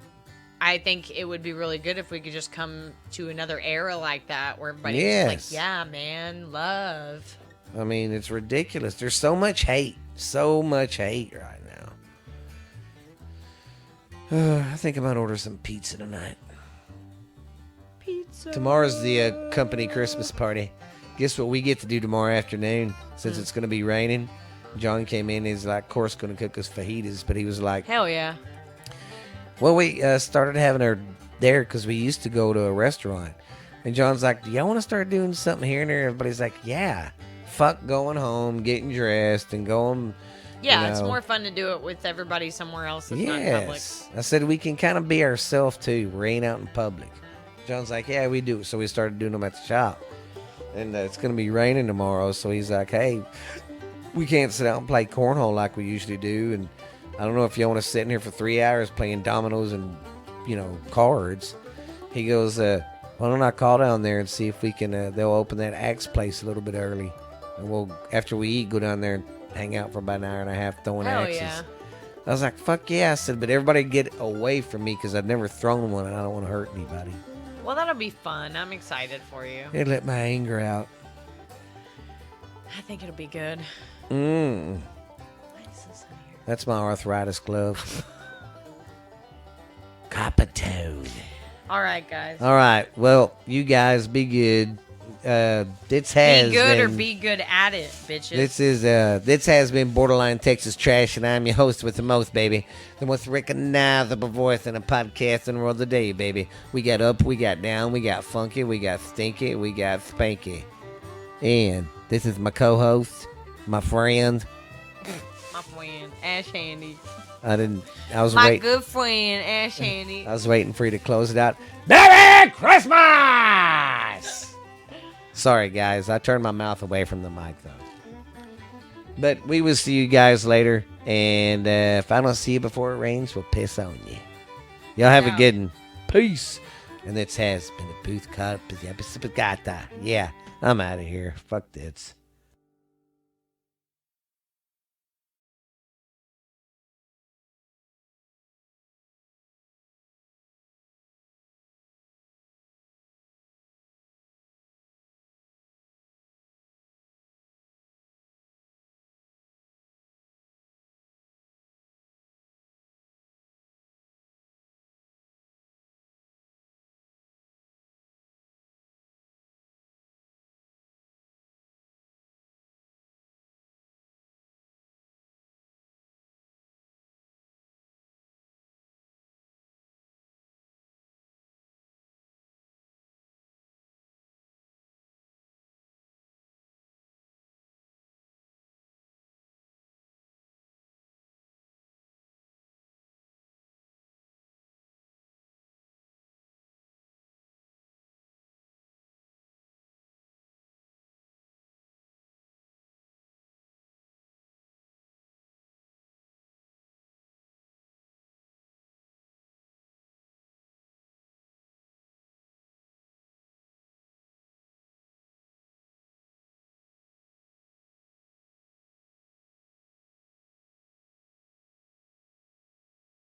I think it would be really good if we could just come to another era like that where everybody's just like, yeah, man, love. I mean, it's ridiculous. There's so much hate. So much hate right now. I think I might order some pizza tonight. Pizza. Tomorrow's the company Christmas party. Guess what we get to do tomorrow afternoon since it's going to be raining? John came in. He's like, of course, going to cook us fajitas. But he was like, hell yeah. Well, we started having her there because we used to go to a restaurant. And John's like, do y'all want to start doing something here and there? Everybody's like, yeah. Fuck going home, getting dressed, and going... Yeah, it's more fun to do it with everybody somewhere else that's not in public. I said we can kind of be ourselves, too. We ain't out in public. John's like, yeah, we do. So we started doing them at the shop. And it's going to be raining tomorrow. So he's like, hey, we can't sit out and play cornhole like we usually do. And I don't know if you want to sit in here for 3 hours playing dominoes and, cards. He goes, why don't I call down there and see if we can, they'll open that Axe place a little bit early. And we'll, after we eat, go down there and hang out for about an hour and a half throwing Hell axes. yeah. I was like, fuck yeah. I said, but everybody get away from me because I've never thrown one and I don't want to hurt anybody. Well, that'll be fun. I'm excited for you. It let my anger out. I think it'll be good. Mmm. Why is this in here? That's my arthritis glove. Copper toad. All right, guys. All right. Well, you guys be good. This has Be good been, or be good at it, bitches. This has been Borderline Texas Trash, and I'm your host with the most, baby. The most recognizable voice in a podcast in the world today, baby. We got up, we got down, we got funky, we got stinky, we got spanky. And this is my co-host, my friend. My friend, Ash Handy. I was My waiting. good friend, Ash Handy. I was waiting for you to close it out. Merry Christmas! Sorry, guys. I turned my mouth away from the mic, though. But we will see you guys later. And if I don't see you before it rains, we'll piss on you. Y'all have a good one. Peace. And this has been a Booth Cut. Yeah, I'm out of here. Fuck this.